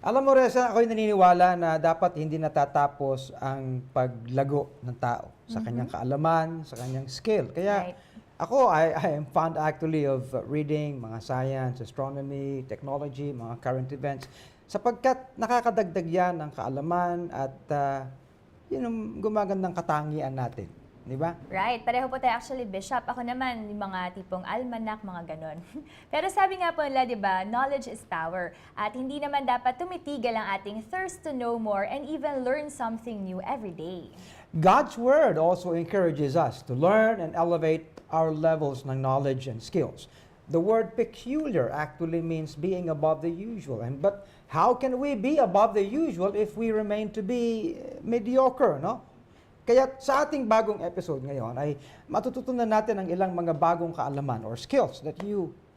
Alam mo, Reza, ako'y naniniwala na dapat hindi natatapos ang paglago ng tao sa kanyang kaalaman, sa kanyang skill. Kaya ako, I am fond actually of reading mga science, astronomy, technology, mga current events, sapagkat nakakadagdag yan ng kaalaman at yun ang gumagandang katangian natin. Di ba? Right. Pareho po tayo actually, Bishop. Ako naman, yung mga tipong almanac, mga ganon. Pero sabi nga po nila, di ba, knowledge is power. At hindi naman dapat tumitigal ang ating thirst to know more and even learn something new every day. God's Word also encourages us to learn and elevate our levels ng knowledge and skills. The word peculiar actually means being above the usual. But how can we be above the usual if we remain to be mediocre, no? Kaya sa ating bagong episode ngayon ay matututunan natin ang ilang mga bagong kaalaman or skills that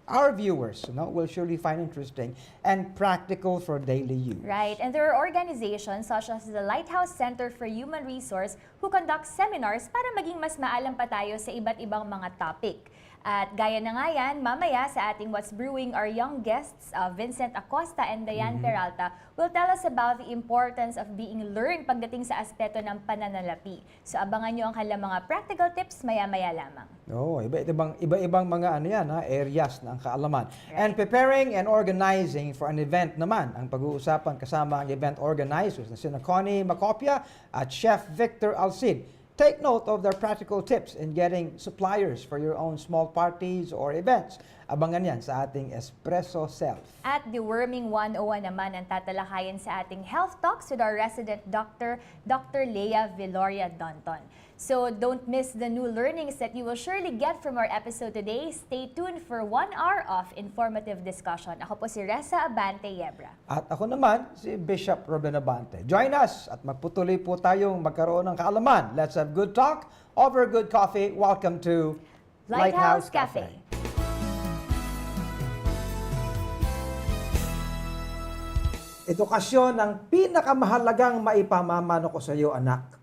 our viewers, will surely find interesting and practical for daily use. Right. And there are organizations such as the Lighthouse Center for Human Resource who conduct seminars para maging mas maalam pa tayo sa iba't ibang mga topic. At gaya na nga yan, mamaya sa ating What's Brewing, our young guests, Vincent Acosta and Diane Peralta, will tell us about the importance of being learned pagdating sa aspeto ng pananalapi. So abangan nyo ang kanilang mga practical tips maya-maya lamang. Iba-ibang mga areas ng kaalaman. Right. And preparing and organizing for an event naman, ang pag-uusapan kasama ang event organizers na sina Connie Macopia at Chef Victor Alcid. Take note of their practical tips in getting suppliers for your own small parties or events. Abangan yan sa ating Espresso Self. At Deworming 101 naman ang tatalakayin sa ating Health Talks with our resident doctor, Dr. Leah Viloria Donton. So don't miss the new learnings that you will surely get from our episode today. Stay tuned for 1 hour of informative discussion. Ako po si Reza Abante Yebra. At ako naman, si Bishop Ruben Abante. Join us at magputuloy po tayong magkaroon ng kaalaman. Let's have good talk over good coffee. Welcome to Lighthouse Cafe. Edukasyon ang pinakamahalagang maipamamano ko sa iyo, anak.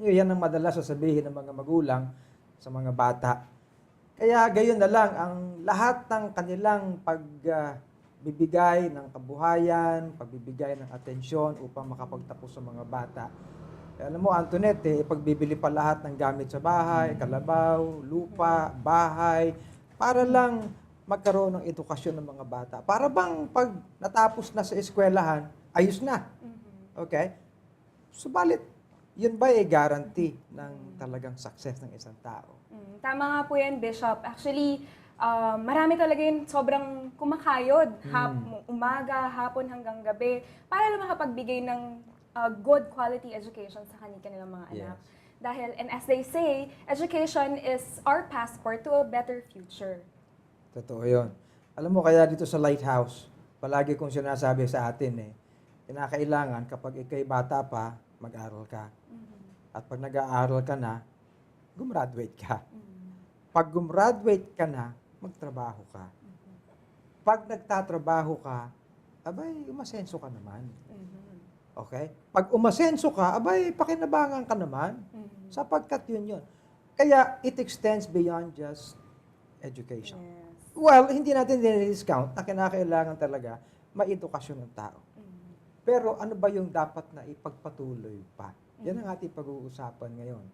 Yan ang madalas sasabihin ng mga magulang sa mga bata. Kaya gayon na lang ang lahat ng kanilang pagbibigay ng kabuhayan, pagbibigay ng atensyon upang makapagtapos sa mga bata. Kaya alam mo, Antoinette, pagbibili pa lahat ng gamit sa bahay, kalabaw, lupa, bahay, para lang magkaroon ng edukasyon ng mga bata. Para bang pag natapos na sa eskwelahan, ayos na. Okay? Subalit, yun ba ay guarantee ng talagang success ng isang tao? Tama nga po yan, Bishop. Actually, marami talaga yung sobrang kumakayod. Umaga, hapon hanggang gabi para lang makapagbigay ng good quality education sa kanilang mga anak. Dahil, and as they say, education is our passport to a better future. Totoo yun. Alam mo, kaya dito sa Lighthouse, palagi kong sinasabi sa atin, kinakailangan kapag ikay bata pa, mag-aral ka. At pag nag-aaral ka na, gumraduate ka. Pag gumraduate ka na, magtrabaho ka. Pag nagtatrabaho ka, abay, umasenso ka naman. Okay? Pag umasenso ka, abay, pakinabangan ka naman. Sapagkat yun. Kaya, it extends beyond just education. Well, hindi natin din-discount na kinakailangan talaga maedukasyon ng tao. Pero ano ba yung dapat na ipagpatuloy pa? Yan ang ating pag-uusapan ngayon.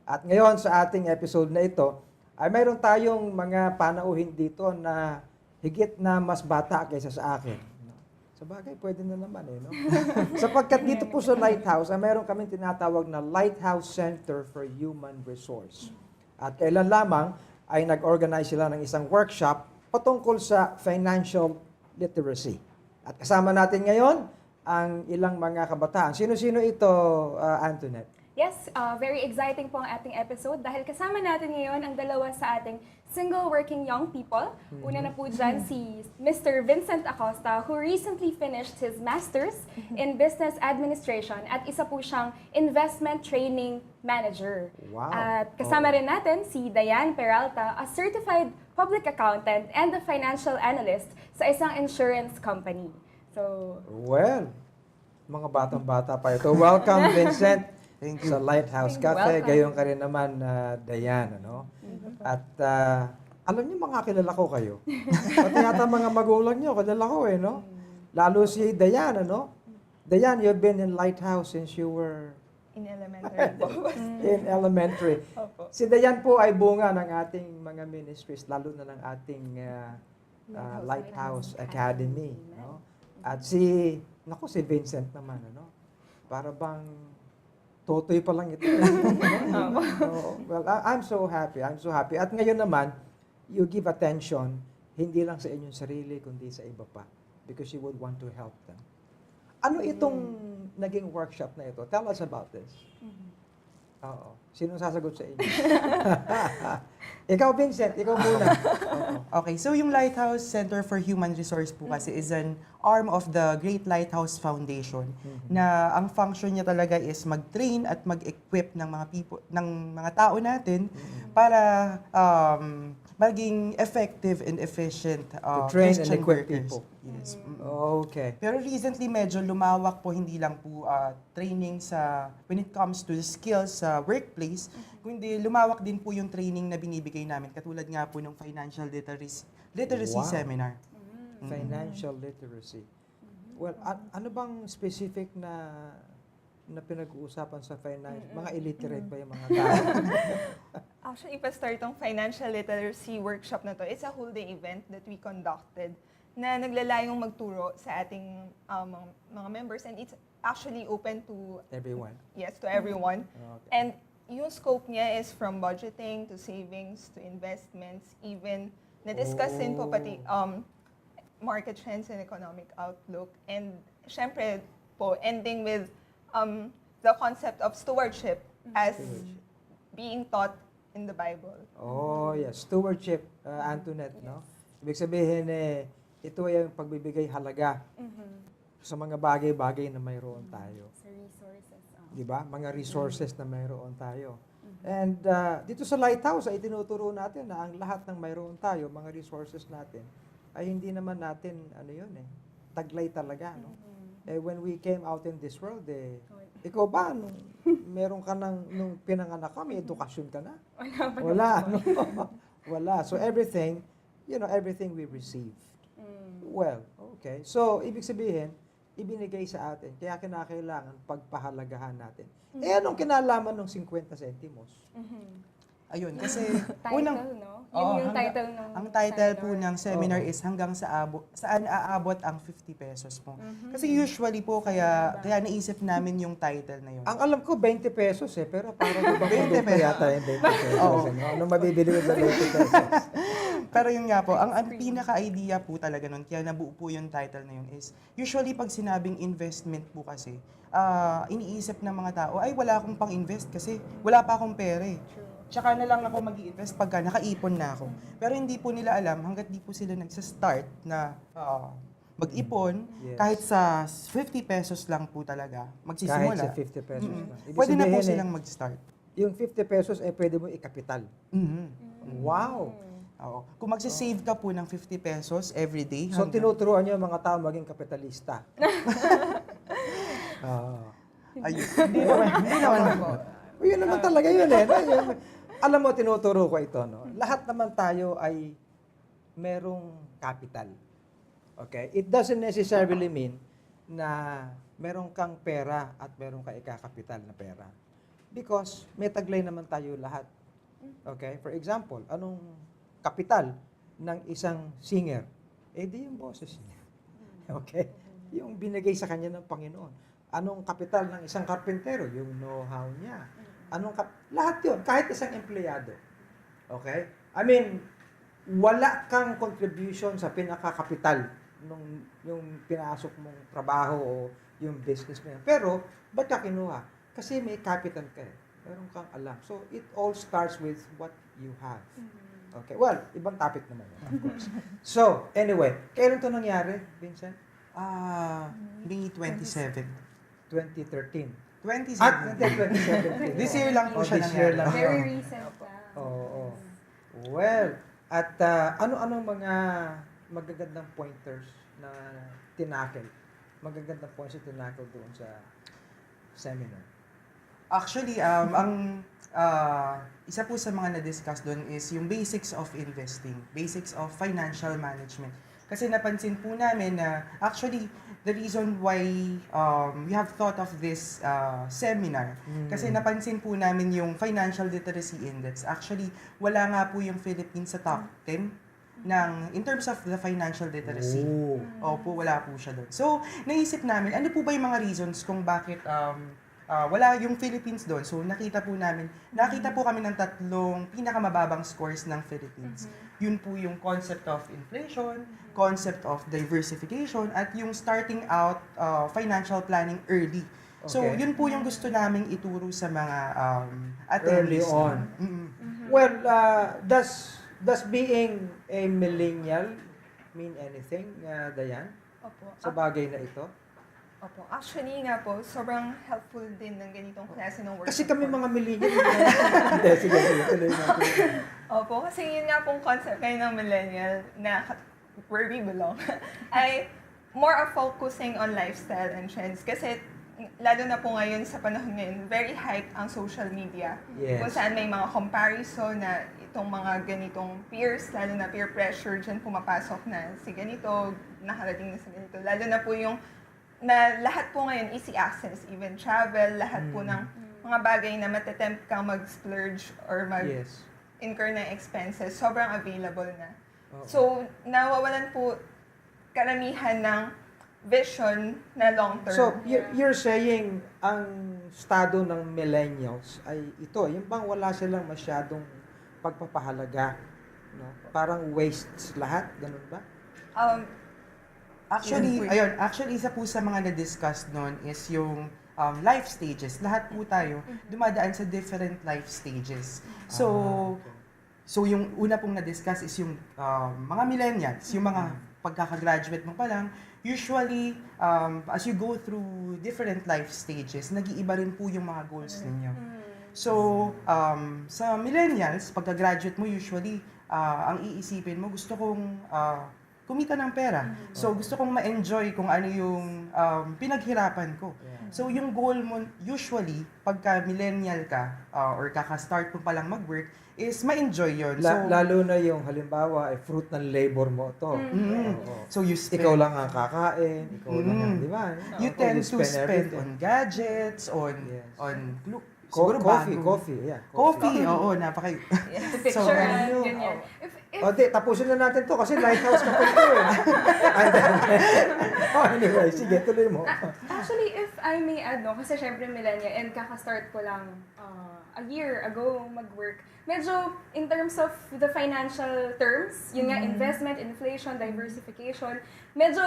At ngayon sa ating episode na ito, ay mayroon tayong mga panauhin dito na higit na mas bata kaysa sa akin. Sa bagay, pwede na naman no? Sapagkat dito po sa Lighthouse, ay mayroon kaming tinatawag na Lighthouse Center for Human Resource. At kailan lamang ay nag-organize sila ng isang workshop patungkol sa financial literacy. At kasama natin ngayon ang ilang mga kabataan. Sino-sino ito, Antoinette? Yes, very exciting po ang ating episode dahil kasama natin ngayon ang dalawa sa ating single working young people. Una na po dyan si Mr. Vincent Acosta who recently finished his master's in business administration at isa po siyang investment training manager. Wow. At kasama rin natin si Diane Peralta, a certified public accountant and a financial analyst sa isang insurance company. So, well, mga batang-bata pa ito. Welcome, Vincent, sa Lighthouse Cafe. Gayon ka rin naman, Diane, ano? At alam niyo, mga kilala ko kayo. Pati yata mga magulang niyo, kilala ko no? Lalo si Diane, ano? Diane, you've been in Lighthouse since you were In elementary po. in elementary. Opo. Si Diane po ay bunga ng ating mga ministries, lalo na ng ating Lighthouse Academy. No? At si Vincent naman, ano? Para bang totoy pa lang ito. Well, I'm so happy. I'm so happy. At ngayon naman, you give attention, hindi lang sa inyong sarili, kundi sa iba pa. Because you would want to help them. Ano itong naging workshop na ito? Tell us about this. Oo. Sino sasagot sa inyo? Ikaw, Vincent. Ikaw muna. Okay, so yung Lighthouse Center for Human Resource po kasi is an arm of the Great Lighthouse Foundation na ang function niya talaga is mag-train at mag-equip ng mga ng mga tao natin para maging effective and efficient To train and Christian equip workers. people. Yes. Okay. Pero recently medyo lumawak po, hindi lang po training sa when it comes to the skills sa workplace, kundi lumawak din po yung training na binibigay namin katulad nga po ng financial literacy Wow. seminar. Financial literacy. Well, ano bang specific na pinag-uusapan sa finance? Mga illiterate ba yung mga tao? Actually, pa-start tong financial literacy workshop na to. It's a whole day event that we conducted na naglalayong magturo sa ating mga members, and it's actually open to Everyone. yes, to everyone. Okay. And yung scope niya is from budgeting to savings to investments, even na-discuss din po pati market trends and economic outlook. And syempre po, ending with the concept of stewardship as being taught in the Bible. Oh, yes. Stewardship, Antoinette, no? Ibig sabihin, ito ay ang pagbibigay halaga sa mga bagay-bagay na mayroon tayo. Sa resources. Di ba? Mga resources na mayroon tayo. And dito sa Lighthouse ay tinuturo natin na ang lahat ng mayroon tayo, mga resources natin, ay hindi naman natin, taglay talaga, no? When we came out in this world, ikaw ba, nung meron ka nung pinanganak ka, may edukasyon ka na? Wala. No? Wala. So everything we received. Well, okay. So, ibig sabihin, ibinigay sa atin. Kaya kinakailangan pagpahalagahan natin. Anong kinalaman ng 50 centimos? Ayun, kasi Title, no? Yung title ng ang title po seminar. ng seminar is hanggang saan aabot ang 50 pesos mo. Kasi usually po kaya naisip namin yung title na yun. Ang alam ko, 20 pesos pero parang ibang 20 produkto yata yung 20 pesos. Ano mabibili mo sa 20 pesos? Pero yun nga po, ang pinaka-idea po talaga nun, kaya nabuo po yung title na yun is, usually pag sinabing investment po kasi, iniisip ng mga tao, ay wala akong pang-invest kasi wala pa akong pera eh. Tsaka na lang ako mag-i-invest pagka nakaipon na ako. Pero hindi po nila alam, hanggat di po sila nagsa-start na mag-ipon, Yes. kahit sa 50 pesos lang po talaga, magsisimula. Kahit sa 50 pesos lang. Ibig Pwede na po sabihin, silang mag-start. yung 50 pesos pwede mo ikapital. Wow! Oo. Kung magsisave ka po ng 50 pesos every day, So, tinuturuan niyo ang mga tao maging kapitalista. ayun. Hindi naman po. Yun naman talaga yun no? Alam mo, tinuturo ko ito, no? Lahat naman tayo ay merong capital. Okay? It doesn't necessarily mean na meron kang pera at meron kang ikakapital na pera. Because may taglay naman tayo lahat. Okay? For example, anong kapital ng isang singer? Di yung boses niya. Okay? Yung binigay sa kanya ng Panginoon. Anong kapital ng isang karpentero? Yung know-how niya. Lahat yun, kahit isang empleyado. Okay? I mean, wala kang contribution sa pinakakapital nung yung pinasok mong trabaho o yung business mo. Pero, ba't ka kinuha? Kasi may capital ka eh. Meron kang alam. So, it all starts with what you have. Okay? Well, ibang topic naman yun, of course. So, anyway, kailan to nangyari, Vincent? May 27. 2013. 27. At 2017. This year lang po siya this year nangyari. lang. Very recent lang. Oo. Well, at ano-anong mga magagandang pointers na tinakil? Magagandang points na tinakil doon sa seminar? Actually, isa po sa mga na-discuss doon is yung basics of investing, basics of financial management. Kasi napansin po namin na actually the reason why we have thought of this seminar, kasi napansin po namin yung Financial Literacy Index. Actually, wala nga po yung Philippines sa top 10 in terms of the financial literacy. Opo, wala po siya doon. So, naisip namin, ano po ba yung mga reasons kung bakit wala yung Philippines doon? So, nakita po kami ng 3 pinakamababang scores ng Philippines. Yun po yung concept of inflation, concept of diversification, at yung starting out financial planning early. So, Okay. yun po yung gusto naming ituro sa mga Early attendees. on. Well, does being a millennial mean anything, Diane, Opo. sa bagay na ito? Opo. Actually nga po, sobrang helpful din ng ganitong klase ng workshop. Kasi kami po. mga millennial. Hindi, sige, tuloy natin. Opo, kasi yun nga pong concept kayo ng millennial na where we belong ay more of focusing on lifestyle and trends. Kasi lalo na po ngayon sa panahon ngayon, very hyped ang social media. Yes. Kung saan may mga comparison na itong mga ganitong peers, lalo na peer pressure, dyan pumapasok na si ganito, nakarating na sa ganito. Lalo na po yung na lahat po ngayon easy access, even travel, lahat po ng mga bagay na matetempt kang mag-splurge or Yes. incur ng expenses, sobrang available na. Oo. So, nawawalan po karamihan ng vision na long-term. So, you're saying ang estado ng millennials ay ito, yung bang wala silang masyadong pagpapahalaga, no? Parang wastes lahat, ganun ba? Actually, Yun po actually isa po sa mga na-discuss noon is yung life stages. Lahat po tayo dumadaan sa different life stages. So, Okay. so yung una pong na-discuss is yung mga millennials, yung mga pagkakagraduate mo pa lang, usually, as you go through different life stages, nag-iiba rin po yung mga goals ninyo. So, sa millennials, pagka-graduate mo usually, ang iisipin mo, gusto kong kumita ng pera. So, gusto kong ma-enjoy kung ano yung pinaghirapan ko. Yeah. So, yung goal mo, usually, pagka millennial ka, or kaka-start mo palang mag-work, is ma-enjoy yun. So, Lalo na yung halimbawa ay fruit ng labor mo to. Oo. so you spend, Ikaw lang ang kakain, ikaw lang ang, di ba? you Oo, tend you to spend everything. on gadgets, Yes. on siguro Coffee, bago. coffee, yeah. Coffee, oo, napaka... To picture, So, ganyan. If O, di, tapusin na natin to kasi Lighthouse Cafe to eh. Anyway, sige, tuloy mo. Actually, if I may add, no, kasi syempre millennial and kaka-start ko lang a year ago mag-work, medyo in terms of the financial terms, yun nga, investment, inflation, diversification, medyo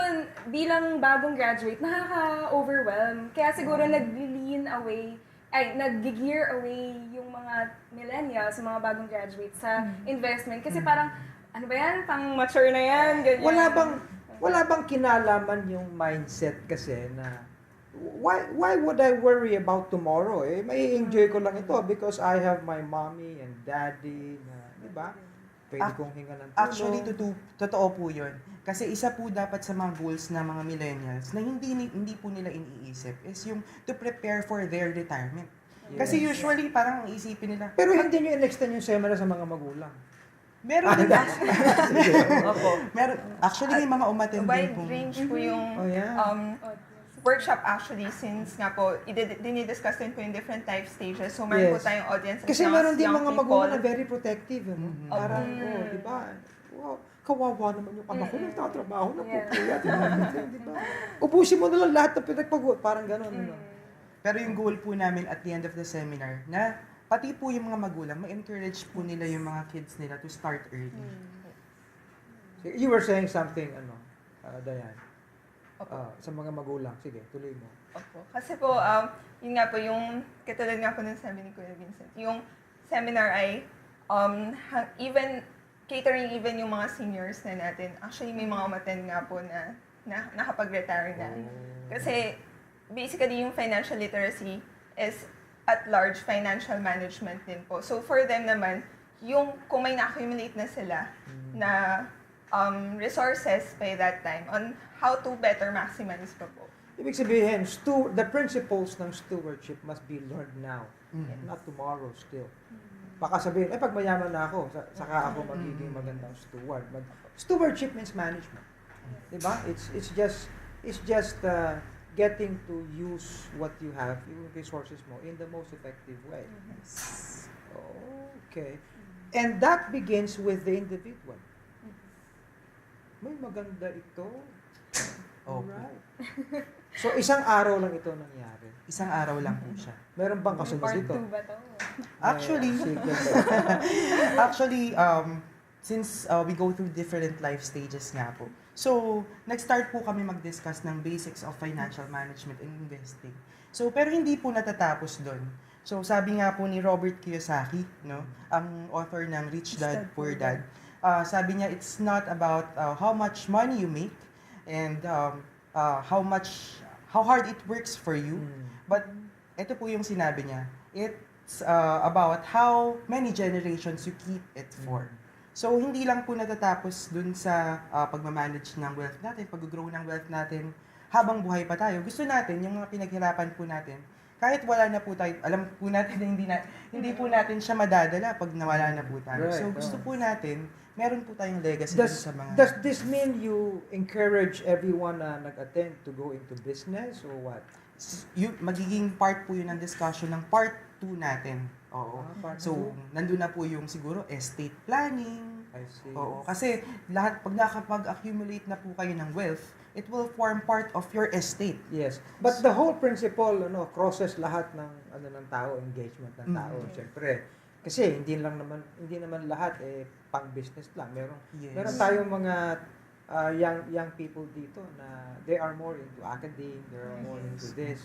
bilang bagong graduate, nakaka-overwhelm. Kaya siguro nag-lean away, nag-gear away yung mga millennials, mga bagong graduates sa investment. Kasi parang, ano ba yan? Pang-mature na yan, ganyan. Wala bang kinalaman yung mindset kasi na why would I worry about tomorrow? Eh, may enjoy ko lang ito because I have my mommy and daddy na, di ba? Pwede kong hinga ng tulong. Actually, totoo po yun. Kasi isa po dapat sa mga goals ng mga millennials na hindi po nila iniisip is yung to prepare for their retirement. Kasi usually, parang ang isipin nila, Pero hindi nyo in-extend yung seminar sa mga magulang. meron din actually, may mga umattend din Wide po. range po yung Oh, yeah. workshop actually since nga po, dinidiscuss din po yung different life stages. So, meron po Yes. tayong audience. Kasi young- meron din young mga people. magulang na very protective. Ano? Parang, di ba? Wow, kawawa naman yung anak ko, nagtatrabaho na po, kuya. Di ba? Ubusin mo na lang lahat ng pinagpag- parang gano'n. Ano? Pero yung goal po namin at the end of the seminar, na pati po yung mga magulang, ma-encourage po nila yung mga kids nila to start early. You were saying something, Diane, sa mga magulang. Sige, tuloy mo. Opo. Kasi po, yun nga po, yung katulad nga po ng sabi ni Kuya Vincent, yung seminar ay catering even yung mga seniors na natin. Actually, may mga umattend nga po na nakapag-retire na. Kasi, basically, yung financial literacy is at large financial management din po. So, for them naman, yung kung may na-accumulate na sila na resources by that time on how to better maximize pa po. Ibig sabihin, the principles ng stewardship must be learned now, not tomorrow still. Baka sabihin, pag mayaman na ako, saka ako magiging magandang steward. Stewardship means management. Diba? It's just getting to use what you have, yung resources mo, in the most effective way. Okay. And that begins with the individual. May maganda ito. Opo. Alright. So, isang araw lang ito nangyari. Isang araw lang po siya. Meron bang kasunod Part ito? 2 ba to? Actually, Actually, since we go through different life stages nga po. So, nag-start po kami mag-discuss ng basics of financial management and investing. So, pero hindi po natatapos doon. So, sabi nga po ni Robert Kiyosaki, no, ang author ng Rich Dad, Poor Dad, sabi niya, it's not about how much money you make and how hard it works for you, but ito po yung sinabi niya, it's about how many generations you keep it for. So, hindi lang po natatapos dun sa pagmamanage ng wealth natin, pag-grow ng wealth natin habang buhay pa tayo. Gusto natin, yung mga pinaghirapan po natin, kahit wala na po tayo, alam po natin na hindi po natin siya madadala pag nawala na po tayo. Right, So, gusto po natin, meron po tayong legacy Does, sa mga... does this mean you encourage everyone na nag-attend to go into business or what? Magiging part po yun ng discussion ng part 2 natin. Oo. Part So, nandun na po yung siguro estate planning. I see. Oo. Kasi lahat, pag nakapag-accumulate na po kayo ng wealth, it will form part of your estate. Yes. But the whole principle crosses lahat ng ng tao, engagement ng tao, syempre. Kasi hindi naman lahat pang-business lang. Meron tayong mga young people dito na they are more into academia, they are more into this.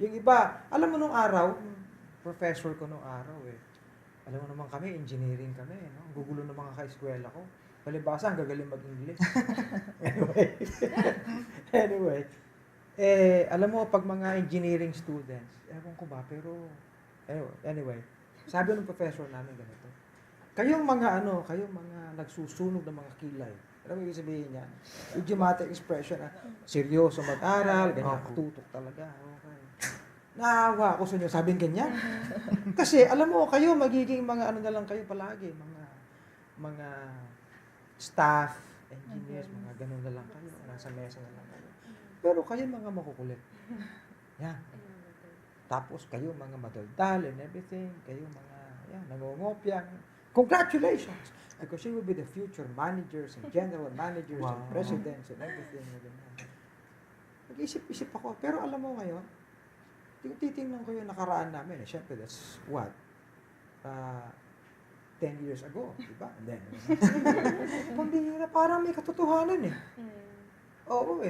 Yung iba, alam mo nung araw, professor ko nung araw alam mo naman kami, engineering kami, no? Ang gugulo ng mga ka-eskwela ko. Palibasa, ang gagaling mag-English. Anyway, alam mo, pag mga engineering students, ewan ko ba, pero, anyway, sabi ng professor namin ganito, kayong mga nagsusunog ng mga kilay, alam mo yung sabihin niya, idiomatic expression, seryoso mag-aral, ganyan, katutok talaga, okay. Naawa ako sa inyo, sabihin ganyan. Kasi, alam mo, kayo, magiging mga na lang kayo palagi, mga staff, engineers, mga ganun na lang kayo, nasa mesa na lang kayo. Pero kayo mga makukulit. Yan. Tapos kayo mga madaldal and everything, kayo mga, nangongopya. Congratulations! Because you will be the future managers and general managers and presidents and everything. Nag-isip-isip ako. Pero alam mo ngayon, titingnan ko yung nakaraan namin. Siyempre, that's what? 10 years ago, di ba? And then, pambihira, parang may katotohanan Oo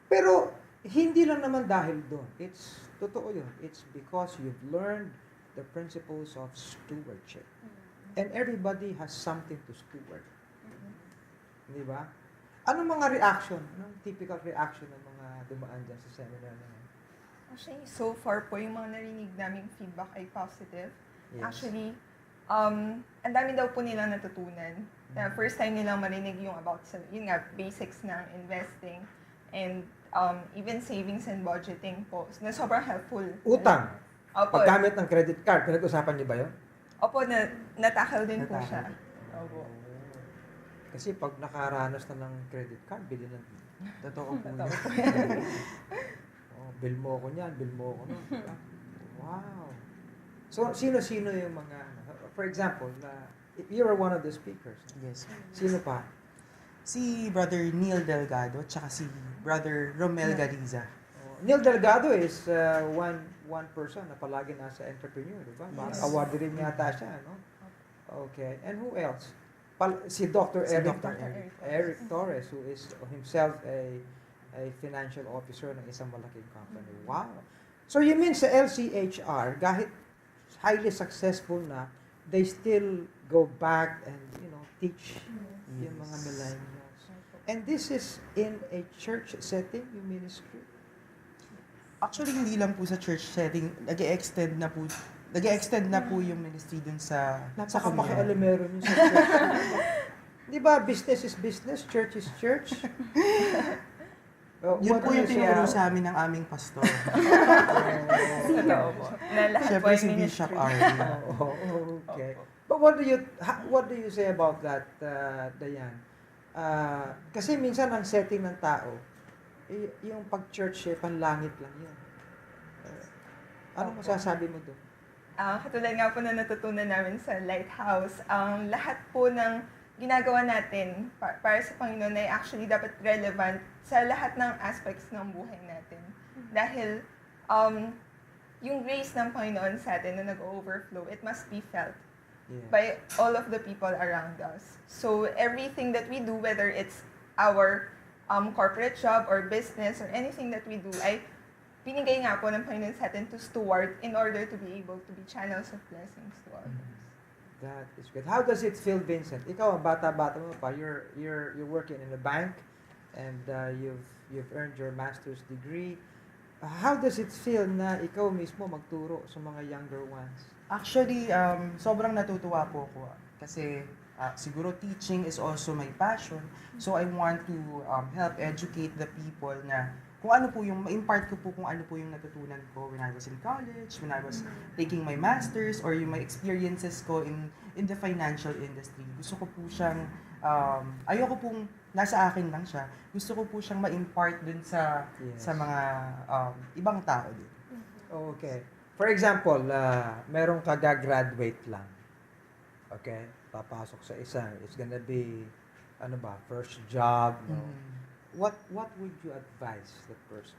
Pero, hindi lang naman dahil doon. Totoo yun. It's because you've learned the principles of stewardship. And everybody has something to steward. Di ba? Anong mga reaction? Anong typical reaction ng mga dumaan dyan sa seminar na yan? Actually, so far po, yung mga narinig naming feedback ay positive. Yes. Actually, ang dami daw po nilang natutunan. First time nilang marinig yung about yun nga, basics ng investing and even savings and budgeting po. Na sobrang helpful. Utang. Opo. Paggamit ng credit card, pinag-usapan niyo ba yun? Opo, natakal din po siya. Opo. Kasi pag nakaranas na ng credit card, bili ng Totoo po yun. bill mo ko niyan, bill mo ko nun. Wow. So, sino-sino yung mga, for example, you are one of the speakers. Yes. Sino pa? Si Brother Neil Delgado, tsaka si Brother Romel Gariza. Neil Delgado is one person na palagi nasa entrepreneur, di ba? Yes. Award rin yata siya, no? Okay. And who else? Si Dr. Si Eric, Dr. Eric Torres, who is himself a financial officer ng isang malaking company. Wow. So you mean sa LCHR, kahit highly successful na, they still go back and, teach yung mga millennials. And this is in a church setting, yung ministry? Actually, hindi lang po sa church setting, nag-extend na po yung ministry dun sa Napaka-pakialamero nyo sa church. Di ba, business is business, church is church? Yun po yung tinuro sa amin ng aming pastor. Totoo po. Na lahat po Siyempre ay si ministry. Bishop R. Okay. But what do you say about that, Diane? Kasi minsan ang setting ng tao, yung pag-church panlangit lang yan. Ano masasabi mo doon? Katulad nga po na natutunan namin sa Lighthouse, ang lahat po ng ginagawa natin para sa Panginoon ay actually dapat relevant sa lahat ng aspects ng buhay natin. Dahil yung grace ng Panginoon sa atin na nag-overflow, it must be felt by all of the people around us. So everything that we do, whether it's our corporate job or business or anything that we do, ay binigay nga po ng Panginoon sa atin to steward in order to be able to be channels of blessings to others. That is good. How does it feel, Vincent? Ikaw, bata-bata mo pa, you're working in a bank and you've earned your master's degree. How does it feel na ikaw mismo magturo sa mga younger ones? Actually, sobrang natutuwa po ako kasi siguro teaching is also my passion. So I want to help educate the people na kung ano po yung ma-impart ko po kung ano po yung natutunan ko when I was in college, when I was taking my masters, or yung my experiences ko in the financial industry. Gusto ko po siyang, ayoko pong nasa akin lang siya. Gusto ko po siyang ma-impart dun sa mga ibang tao din. Okay. For example, merong kagagraduate lang. Okay? Papasok sa isang, it's gonna be, first job, no? What would you advise the person?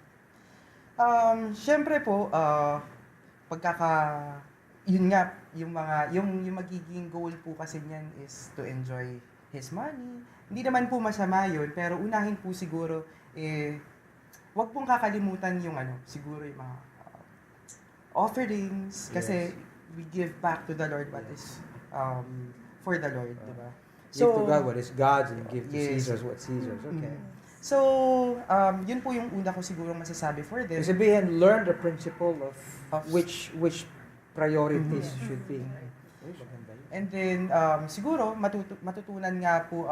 Syempre po, yun nga, yung magiging goal po kasi niyan is to enjoy his money. Hindi naman po masama yun, pero unahin po siguro, wag pong kakalimutan yung siguro yung mga offerings, kasi we give back to the Lord what is for the Lord, di ba? Give to God what is God's and give to Caesar what Caesar's. Okay. So, yun po yung una ko siguro masasabi for them. Ibig sabihin, learn the principle of which priorities should be. And then, siguro, matutunan nga po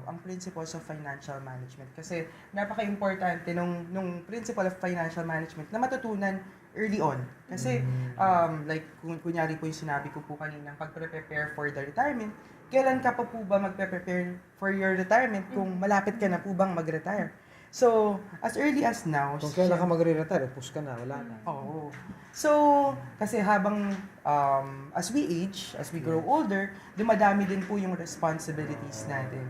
ang principles of financial management. Kasi napaka-importante nung principle of financial management na matutunan early on. Kasi, like, kunyari po yung sinabi ko po kanina, pag-prepare for the retirement, kailan ka pa po ba magpe-prepare for your retirement kung malapit ka na po bang mag-retire? So, as early as now... Kung kailan ka magre-retire, push ka na, wala na. Oo. So, kasi habang as we age, as we grow older, dumadami din po yung responsibilities natin.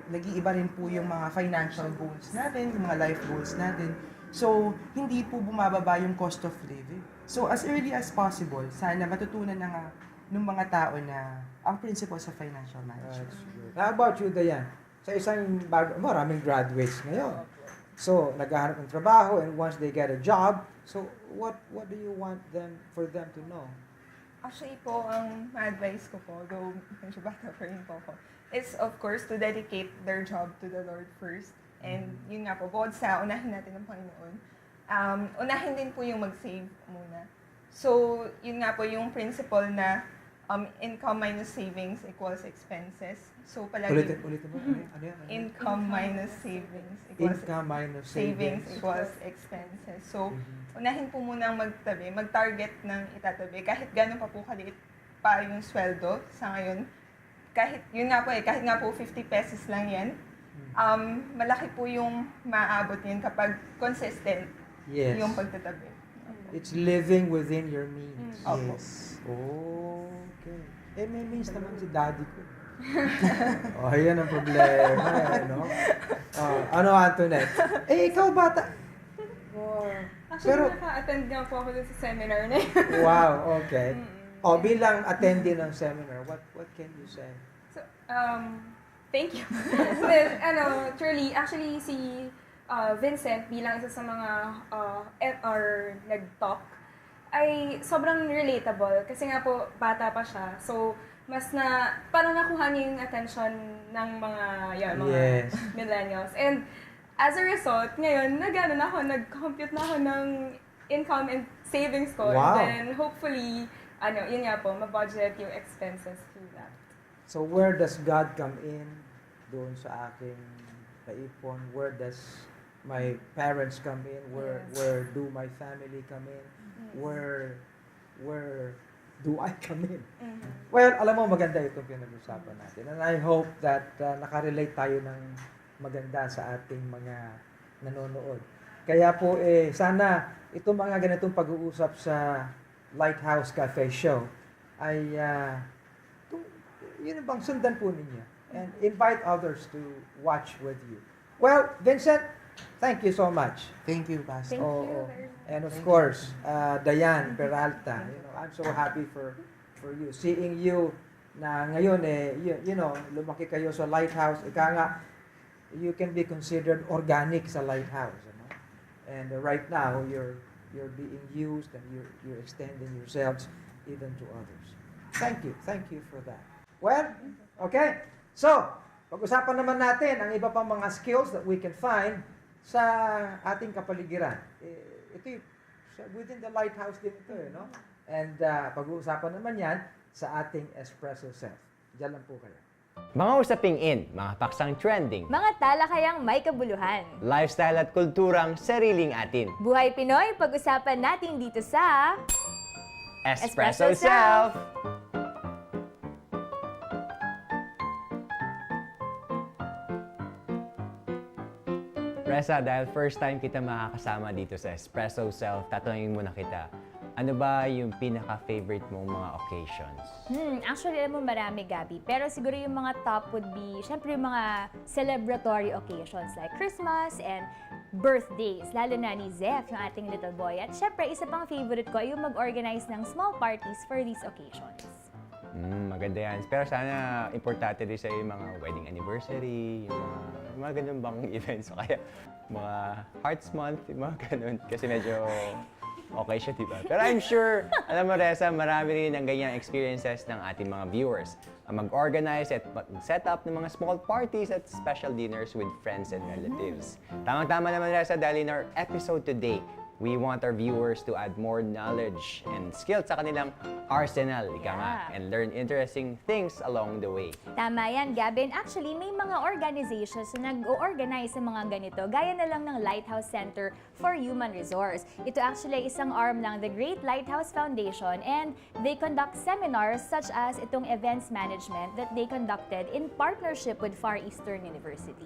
Nag-iiba rin po yung mga financial goals natin, yung mga life goals natin. So, hindi po bumababa yung cost of living. So, as early as possible, sana matutunan na nga ng mga tao na ang principles of financial management. How about you, Diane? Sa isang maraming graduates ngayon. So, naghahanap ng trabaho and once they get a job, so what do you want for them to know? Actually po, ang ma-advise ko po, though medyo bata pa rin po ako, is of course to dedicate their job to the Lord first. And yun nga po, bukod sa unahin natin ng Panginoon, unahin din po yung mag-save muna. So, yun nga po yung principle na income minus savings equals expenses. So, palagi... Ulitin mo. Ano yan? Income minus savings equals... Income minus savings equals expenses. So, unahin po muna ang magtabi, mag-target ng itatabi. Kahit gano'n pa po kaliit pa yung sweldo sa ngayon, kahit nga po 50 pesos lang yan, malaki po yung maaabot yun kapag consistent yung pagtatabi. It's living within your means. Yes. Okay. May means naman si daddy ko. Yan ang problema. Ano, Antoinette? Ikaw bata. Actually, naka-attend nga po ako dun sa seminar na yun. Wow, okay. Bilang attendee ng seminar, what can you say? So, thank you. Truly, actually, si Vincent bilang isa sa mga nag-talk ay sobrang relatable kasi nga po bata pa siya. So, parang nakuha niya yung attention ng mga millennials. And as a result, ngayon, nag-compute na ako ng income and savings ko. Wow. And then, hopefully, yun nga po, ma-budget yung expenses through that. So, where does God come in doon sa aking naipon? Where does my parents come in? Where do my family come in? Where do I come in? Well, alam mo, maganda itong pinag-usapan natin. And I hope that nakarelate tayo ng maganda sa ating mga nanonood. Kaya po, sana itong mga ganitong pag-uusap sa Lighthouse Cafe Show ay, yun bang sundan po ninyo. And invite others to watch with you. Well, Vincent, thank you so much. Thank you, Pastor. Thank you Oo. very much. And of course, Diane, Peralta, I'm so happy for you. Seeing you na ngayon lumaki kayo sa Lighthouse, ika nga, you can be considered organic sa Lighthouse. And right now, you're being used and you're extending yourselves even to others. Thank you for that. Well, okay. So, pag-usapan naman natin ang iba pang mga skills that we can find sa ating kapaligiran. Ito within the Lighthouse din ito, no? And pag-uusapan naman yan sa ating Espresso Self. Diyan lang po kayo. Mga usaping in, mga paksang trending, Mga talakayang may kabuluhan. lifestyle at kulturang sariling atin. Buhay Pinoy, pag-usapan natin dito sa Espresso Espresso Self! Self! Reza, dahil first time kita makakasama dito sa Espresso Self, tatanungin muna kita, ano ba yung pinaka-favorite mong mga occasions? Actually, alam mo marami, Gabi. Pero siguro yung mga top would be, syempre yung mga celebratory occasions like Christmas and birthdays. Lalo na ni Zeph, yung ating little boy. At syempre, isa pang favorite ko ay yung mag-organize ng small parties for these occasions. Maganda yan. Pero sana importante din sa'yo yung mga wedding anniversary, yung mga ganun bang events. O kaya mga Hearts Month, yung mga ganun. Kasi medyo okay siya, diba? Pero I'm sure, alam mo, Reza, marami rin ang ganyang experiences ng ating mga viewers. Ang mag-organize at mag-set up ng mga small parties at special dinners with friends and relatives. Tamang-tama naman, Reza, dahil in our episode today, we want our viewers to add more knowledge and skills sa kanilang arsenal, ika nga, and learn interesting things along the way. Tama yan, Gabi. And actually, may mga organizations na nag-o-organize sa mga ganito, gaya na lang ng Lighthouse Center for Human Resource. Ito actually ay isang arm ng the Great Lighthouse Foundation, and they conduct seminars such as itong events management that they conducted in partnership with Far Eastern University.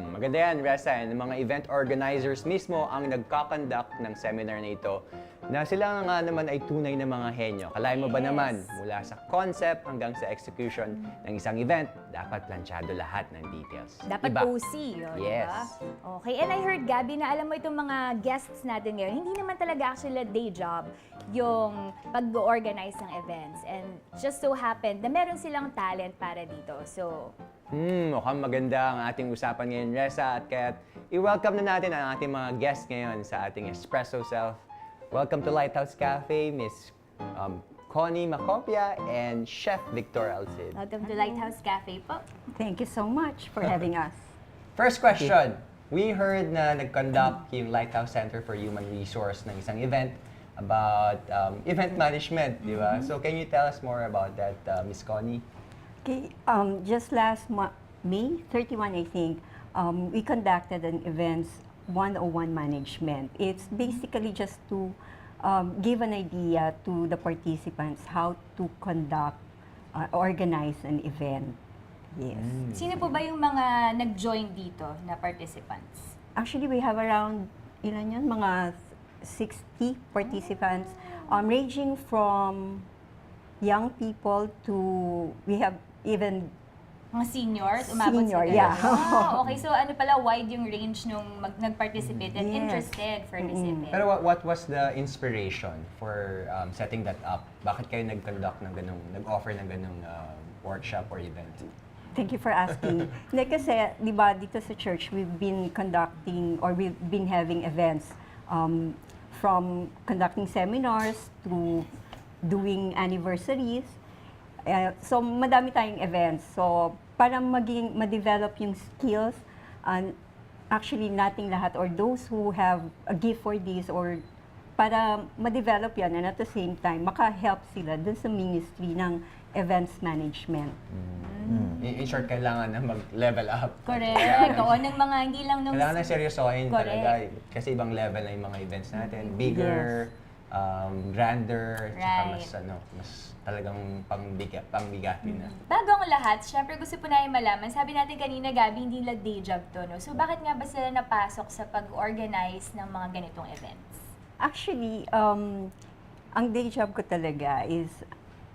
Maganda yan, Reza. And mga event organizers mismo ang nagkakonduct ng seminar na ito na sila nga naman ay tunay na mga henyo. Kalahin mo ba naman, mula sa concept hanggang sa execution ng isang event, dapat planchado lahat ng details. Dapat Iba. OC, yun, Yes. diba? Okay, and I heard, Gabi, na alam mo itong mga guests natin ngayon, hindi naman talaga actually a day job yung pag-organize ng events. And just so happened na meron silang talent para dito. So, Mukhang maganda ang ating usapan ngayon, Reza. At kaya i-welcome na natin ang ating mga guests ngayon sa ating Espresso Self. Welcome to Lighthouse Cafe, Miss Connie Macopia and Chef Victor Alcid. welcome to Lighthouse Cafe po. Thank you so much for having us. First question. We heard na nag-conduct yung Lighthouse Center for Human Resource ng isang event about event management, di ba? So can you tell us more about that, Miss Connie? Okay, just last May 31, I think, we conducted an events 101 management. It's basically just to give an idea to the participants how to conduct, organize an event. Yes. Sino po ba yung mga nag-join dito na participants? Actually, we have around, ilan yun? Mga 60 participants, ranging from young people to, we have even Mga seniors, umabot Senior, sila. yeah. Oh, okay, so ano pala, wide yung range nung nag-participate and Yes. interested for this event. Pero what was the inspiration for setting that up? Bakit kayo nag-conduct ng ganung, nag-offer ng ganung workshop or event? Thank you for asking. Hindi kasi, di ba, dito sa church, we've been conducting or we've been having events from conducting seminars to doing anniversaries. So, madami tayong events. So, para ma-develop yung skills, actually, nating lahat or those who have a gift for this or para ma-develop yan and at the same time, maka-help sila dun sa ministry ng events management. In short, kailangan na mag-level up. Correct. Oo, ng mga hindi lang nung... Kailangan na seryosohin Correct. talaga. Kasi ibang level na yung mga events natin. Bigger, grander, tsaka Right. mas talagang pangbigatin na. Bago ang lahat, syempre gusto po namin malaman, sabi natin kanina, Gabi, hindi nila day job to, no? So bakit nga ba sila napasok sa pag-organize ng mga ganitong events? Actually, ang day job ko talaga is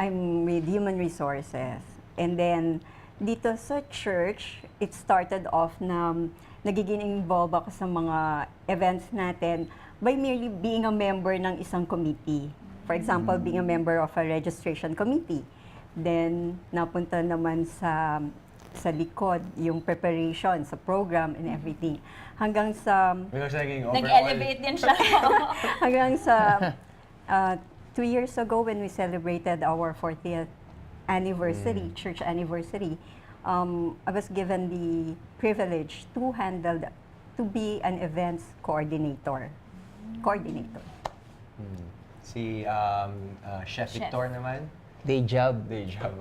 I'm with human resources. And then, dito sa church, it started off na nagiging involved ako sa mga events natin by merely being a member ng isang committee. For example, being a member of a registration committee. Then, napunta naman sa likod, yung preparation sa program and everything. Hanggang sa Because naging overall, Nag-elevate din siya. hanggang sa 2 years ago when we celebrated our 40th anniversary, church anniversary, I was given the privilege to be an events coordinator. Si Chef Chef. Victor naman, Day job. day job.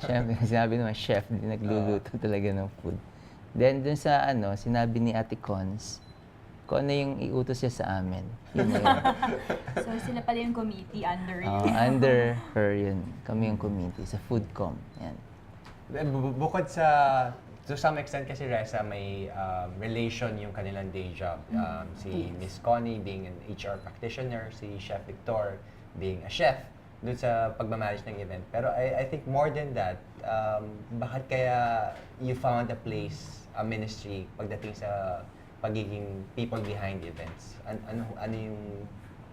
Siyempre, sinabi naman, chef, di nagluluto talaga ng food. Then, dun sa sinabi ni Ate Cons, kung ano yung iutos siya sa amin. Yun na yun. So sila pala yung committee under you. Under her yun. Kami yung committee sa Foodcom. Yan. Bukod sa, to some extent kasi Reza, may relation yung kanilang day job. Si Miss Connie being an HR practitioner, si Chef Victor being a chef doon sa pagmamanage ng event. Pero I think more than that, bakit kaya you found a place, a ministry, pagdating sa pagiging people behind events? Ano yung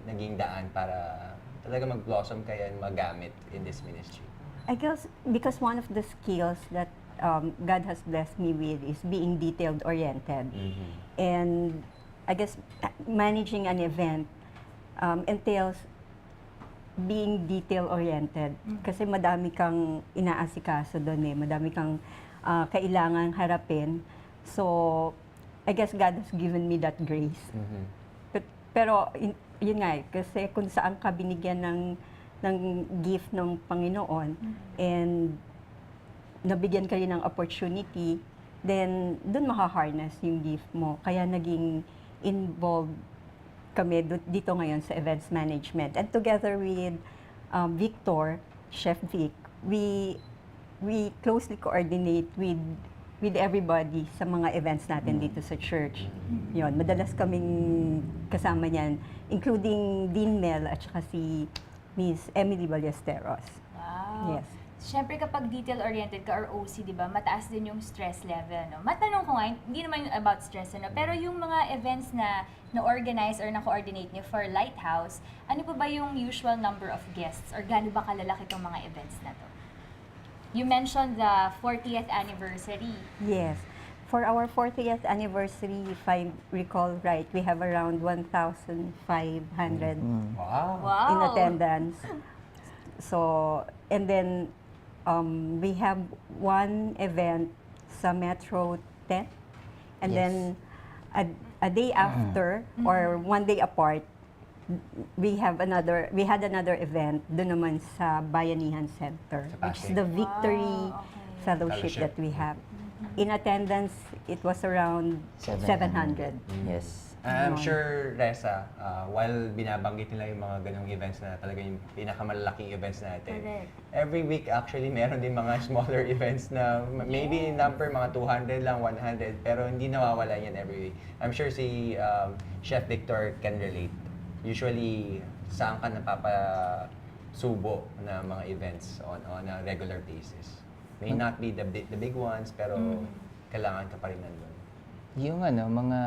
naging daan para talaga mag-blossom kayo and magamit in this ministry? I guess because one of the skills that God has blessed me with is being detailed-oriented. And I guess managing an event entails being detail-oriented. Kasi madami kang inaasikaso doon madami kang kailangang harapin. So, I guess God has given me that grace. Pero, yun nga kasi kung saan ka binigyan ng gift ng Panginoon and nabigyan ka rin ng opportunity, then doon makaharness yung gift mo. Kaya naging involved kami dito ngayon sa events management. And together with Victor, Chef Vic, we closely coordinate with everybody sa mga events natin dito sa church. Yun, madalas kaming kasama niyan, including Dean Mel at saka si Miss Emily Ballesteros. Wow. Yes. Siyempre kapag detail-oriented ka or OC, di ba, mataas din yung stress level, no? Matanong ko nga, hindi naman yung about stress, no? Pero yung mga events na na-organize or na-coordinate niyo for Lighthouse, ano po ba yung usual number of guests or gaano ba kalalaki itong mga events na to? You mentioned the 40th anniversary. Yes. For our 40th anniversary, if I recall right, we have around 1,500 Wow! Wow! in attendance. So, and then we have one event sa Metro 10, and Yes. then a day after or one day apart, we had another event doon naman sa Bayanihan Center, Sa which is Pasig. the Victory Wow, okay. Fellowship that we have. In attendance, it was around 700. Yes. I'm sure, Reza, while binabanggit nila yung mga ganong events na talaga yung pinakamalalaking events natin, Correct. every week actually meron din mga smaller events na maybe in number mga 200 lang, 100, pero hindi nawawala yan every week. I'm sure si Chef Victor can relate. Usually, saan ka napapasubo na mga events on a regular basis? May not be the big ones, pero kailangan ka pa rin nandun. Yung mga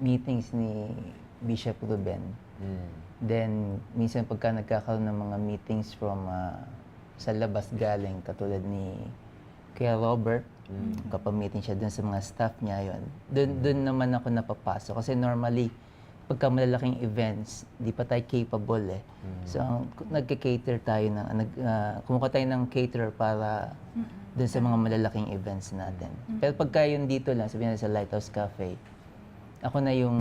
meetings ni Bishop Ruben. Then, minsan pagka nagkakaroon ng mga meetings from sa labas galing, katulad ni Kuya Robert, kapag meeting siya dun sa mga staff niya, yun. Dun naman ako napapasok. Kasi normally, pagka malalaking events, di pa tayo capable eh. So, nagka-cater tayo, kumuha tayo ng caterer para dun sa mga malalaking events natin. Pero pagka yun dito lang, sabihin natin sa Lighthouse Cafe, ako na yung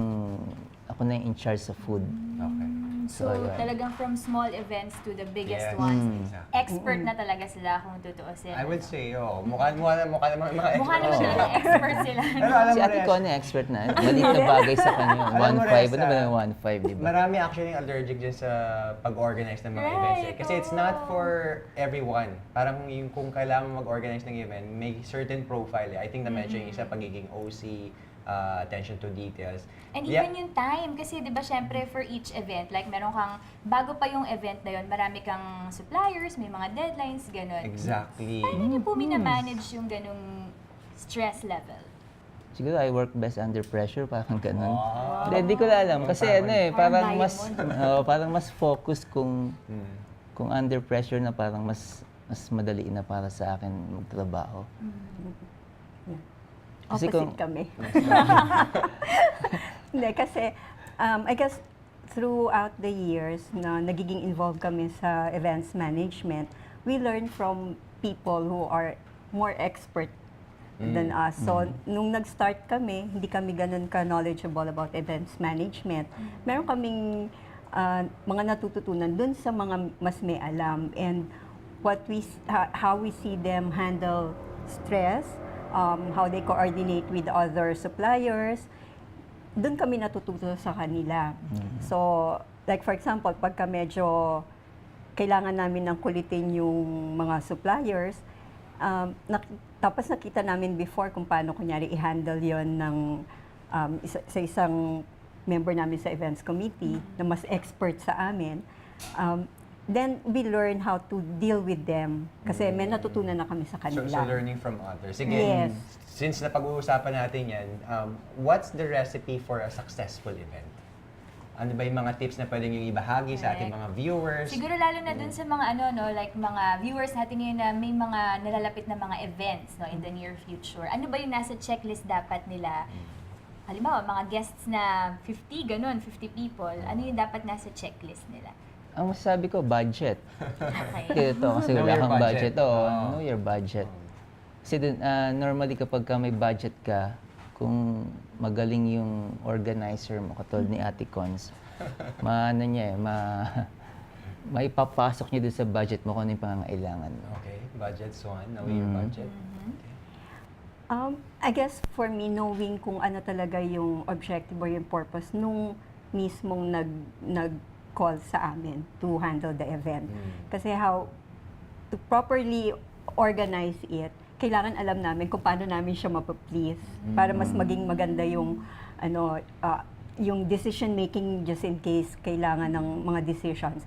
in charge sa food. Okay. So, yun. talagang from small events to the biggest Yes, ones, exactly. expert na talaga sila kung tutuusin. I would say, mukha naman mga Mukha expert naman sila. talaga expert sila. Pero alam Si mo, Ate Res, Connie, expert na. Maliit na bagay sa kanya. Alam mo, 1.5. Res, Ano ba yung 1.5, di ba? marami actually allergic dyan sa pag-organize ng mga events. Right, Kasi it's not for everyone. Parang yung kung kailangan mag-organize ng event, may certain profile. I think na-mention yung isa, pagiging OC, attention to details. And Yeah. even yung time, kasi di ba syempre for each event, like meron kang, bago pa yung event na yun, marami kang suppliers, may mga deadlines, gano'n. Exactly. Paano niyo po minamanage yung ganung stress level? Siguro I work best under pressure, parang ganun. Wow. Hindi ko na alam. Kasi ano eh, Parang parang mas focus kung under pressure na parang mas madali na para sa akin magtrabaho. Kasi Opposite kami. Hindi, kasi I guess throughout the years na nagiging involved kami sa events management, we learn from people who are more expert than us. So, nung nag-start kami, hindi kami ganun ka-knowledgeable about events management. Meron kaming mga natututunan dun sa mga mas may alam, and how we see them handle stress, how they coordinate with other suppliers. Doon kami natututo sa kanila. So, like for example, pagka medyo kailangan namin ng kulitin yung mga suppliers, tapos nakita namin before kung paano kunyari i-handle yon ng sa isang member namin sa events committee na mas expert sa amin. Then we learn how to deal with them kasi may natutunan na kami sa kanila. So learning from others. Sige, Yes. since napag-uusapan natin yan, what's the recipe for a successful event? Ano ba yung mga tips na pwedeng yung ibahagi sa ating mga viewers? Siguro lalo na dun sa mga like mga viewers natin ngayon na may mga nalalapit na mga events in the near future. Ano ba yung nasa checklist dapat nila? Halimbawa, mga guests na 50, ganun, 50 people, ano yung dapat nasa checklist nila? Ang masasabi ko, budget. Okay. Kasi Know wala your kang budget. budget. Know your budget. Kasi normally kapag may budget ka, kung magaling yung organizer mo, katulad ni Ate Cons, maipapasok niya doon sa budget mo kung ano yung pangangailangan mo. Okay, budget's one. Know your budget. I guess for me, knowing kung ano talaga yung objective or yung purpose nung mismong nag-call sa amin to handle the event. Kasi how to properly organize it, kailangan alam namin kung paano namin siya mapaplease para mas maging maganda yung yung decision making just in case kailangan ng mga decisions.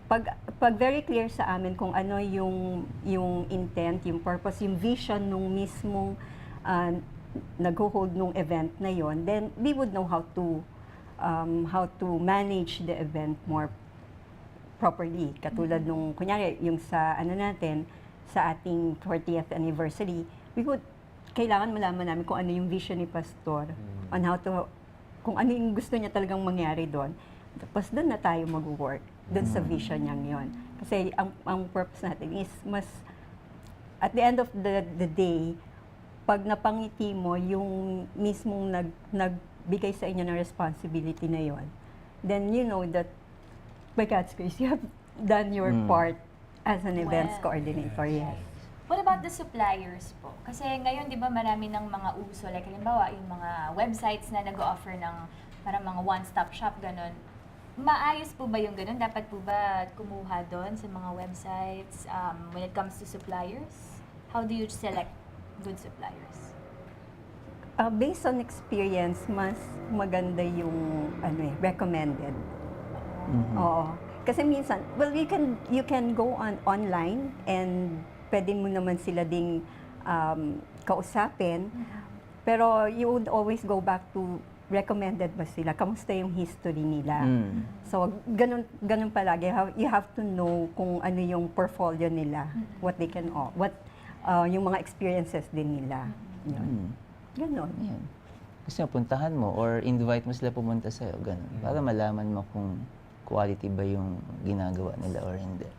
Pag very clear sa amin kung ano yung intent, yung purpose, yung vision nung mismong nag-hold nung event na yon, then we would know how to manage the event more properly. Katulad nung, kunyari, yung sa sa ating 40th anniversary, kailangan malaman namin kung ano yung vision ni Pastor, on kung ano yung gusto niya talagang mangyari doon. Tapos doon na tayo mag-work, doon sa vision niyang yon. Kasi ang purpose natin is at the end of the day, pag napangiti mo yung mismong nagbigay sa inyo ng responsibility na yon, then you know that by God's grace, you have done your part as an events coordinator. Yes. What about the suppliers po? Kasi ngayon, di ba, marami ng mga uso. Like, halimbawa, yung mga websites na nag-offer ng parang mga one-stop shop, ganun. Maayos po ba yung ganun? Dapat po ba kumuha doon sa mga websites when it comes to suppliers? How do you select good suppliers? Based on experience, mas maganda yung recommended. Oo. Kasi minsan, well, you can go online and pwede mo naman sila ding kausapin. Pero you would always go back to recommended ba sila? Kamusta yung history nila? So, ganun palagi. You have to know kung ano yung portfolio nila, what they can yung mga experiences din nila. Yun. Ganun. Yan. Gusto mo, puntahan mo or invite mo sila pumunta sa'yo, ganun. Para malaman mo kung quality ba yung ginagawa nila or hindi.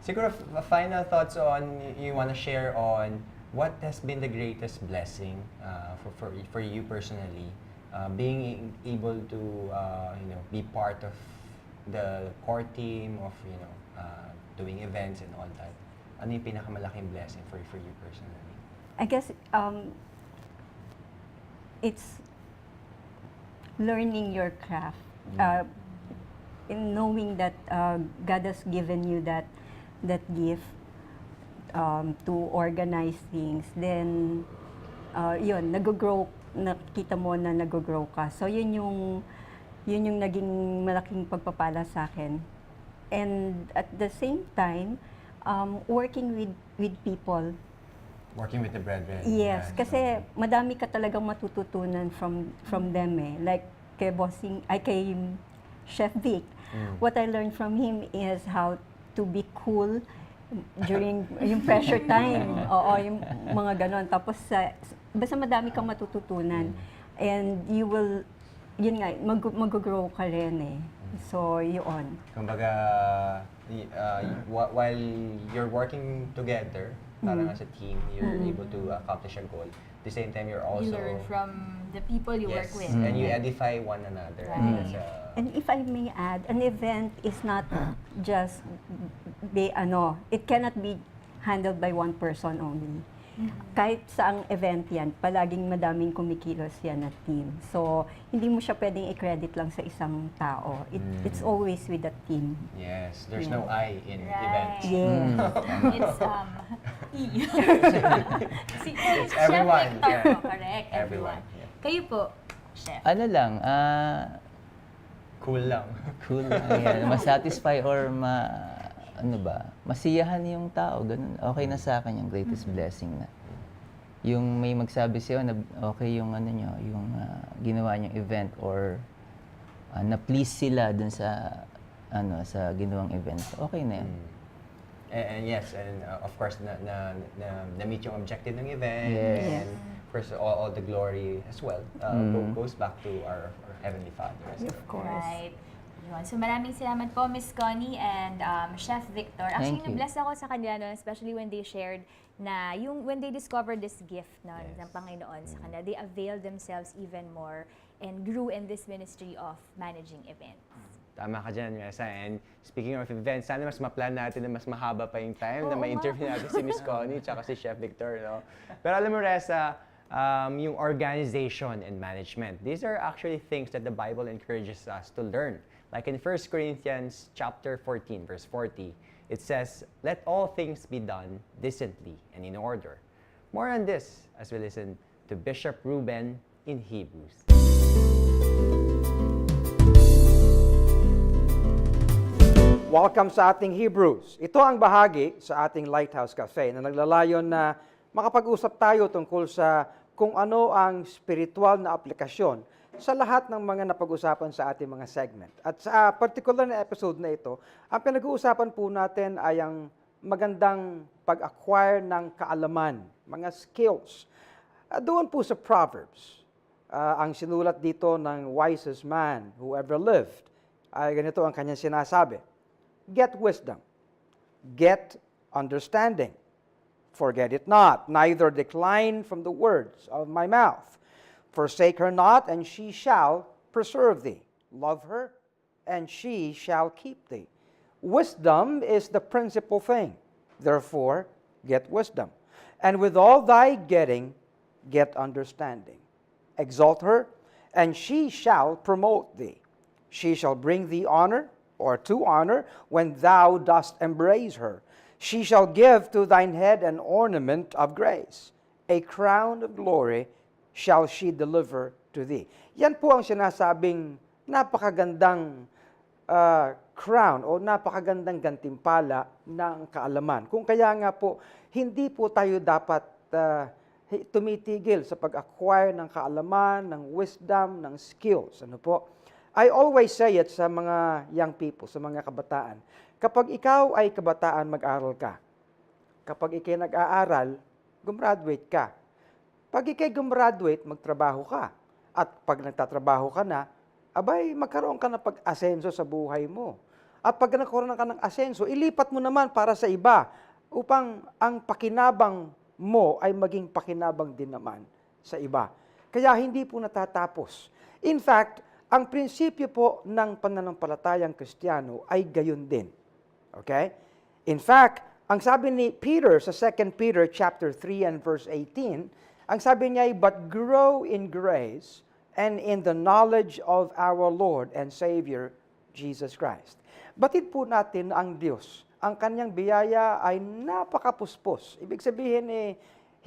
Siguro, final thoughts you want to share on what has been the greatest blessing for you personally, being able to be part of the core team of, doing events and all that, ano yung pinakamalaking blessing for you personally? I guess it's learning your craft. In knowing that God has given you that gift to organize things, then yun, nag-grow, nakita mo na nag-grow ka. So yun yung naging malaking pagpapala sa akin. And at the same time, working with people. Working with the brethren. Yes, Yeah, kasi madami ka talagang matututunan from them eh. Like kay kay Chef Vic, what I learned from him is how to be cool during yung pressure time. Oo, yung mga ganon. Tapos basta madami kang matututunan. And you will, yun nga, mag-grow ka rin eh. So, yun. Kumbaga, while you're working together, parang as a team, you're able to accomplish a goal. At the same time, you're also... You learn from the people you work with. And you edify one another. I think that's And if I may add, an event is not just it cannot be handled by one person only. Kahit saang event yan, palaging madaming kumikilos yan na team. So, hindi mo siya pwedeng i-credit lang sa isang tao. It's always with the team. Yes, there's no I in events. Yeah. It's E. It's everyone. Chef Victor Yeah. po, correct. Everyone. Yeah. Kayo po, Chef. Ano lang, Cool lang. cool lang yan. Ma-satisfy or masiyahan yung tao, ganun. Okay na sa akin yung greatest blessing na. Yung may magsabi sa'yo na okay yung yung ginawa niyong event or na-please sila dun sa sa ginawang event. Okay na yan. And yes, and of course, na-meet yung objective ng event. Yes. And of course, all the glory as well goes back to our Heavenly Father. Of course. Right. Yun. So maraming salamat po, Miss Connie and Chef Victor. Actually, Thank you. na-bless ako sa kanila, no? Especially when they shared na when they discovered this gift ng Panginoon sa kanila, they availed themselves even more and grew in this ministry of managing events. Tama ka dyan, Mesa. And speaking of events, sana mas ma-plan natin na mas mahaba pa yung time na may interview natin si Miss Connie at si Chef Victor. No? Pero alam mo, Reza, yung organization and management, these are actually things that the Bible encourages us to learn. Like in 1 Corinthians chapter 14, verse 40, it says, "Let all things be done decently and in order." More on this as we listen to Bishop Ruben in Hebrews. Welcome sa ating Hebrews. Ito ang bahagi sa ating Lighthouse Cafe na naglalayon na makapag-usap tayo tungkol sa kung ano ang spiritual na aplikasyon sa lahat ng mga napag-usapan sa ating mga segment. At sa particular na episode na ito, ang pinag-uusapan po natin ay ang magandang pag-acquire ng kaalaman, mga skills. Doon po sa Proverbs, ang sinulat dito ng wisest man who ever lived, ay ganito ang kanyang sinasabi. Get wisdom, get understanding. Forget it not, neither decline from the words of my mouth. Forsake her not, and she shall preserve thee. Love her, and she shall keep thee. Wisdom is the principal thing. Therefore, get wisdom. And with all thy getting, get understanding. Exalt her, and she shall promote thee. She shall bring thee honor, or to honor, when thou dost embrace her. She shall give to thine head an ornament of grace. A crown of glory shall she deliver to thee. Yan po ang sinasabing napakagandang crown o napakagandang gantimpala ng kaalaman. Kung kaya nga po, hindi po tayo dapat tumitigil sa pag-acquire ng kaalaman, ng wisdom, ng skills. Ano po? I always say it sa mga young people, sa mga kabataan. Kapag ikaw ay kabataan, mag-aral ka. Kapag ikay nag-aaral, gumraduate ka. Pag ikay gumraduate, magtrabaho ka. At pag nagtatrabaho ka na, abay, magkaroon ka ng pag-asenso sa buhay mo. At pag nagkaroon ka ng asenso, ilipat mo naman para sa iba upang ang pakinabang mo ay maging pakinabang din naman sa iba. Kaya hindi po natatapos. In fact, Ang prinsipyo po ng pananampalatayang Kristiyano ay gayon din. Okay? In fact, ang sabi ni Peter sa 2 Peter chapter 3 and verse 18, ang sabi niya ay, "But grow in grace and in the knowledge of our Lord and Savior, Jesus Christ." Batid po natin ang Diyos. Ang kanyang biyaya ay napakapuspos. Ibig sabihin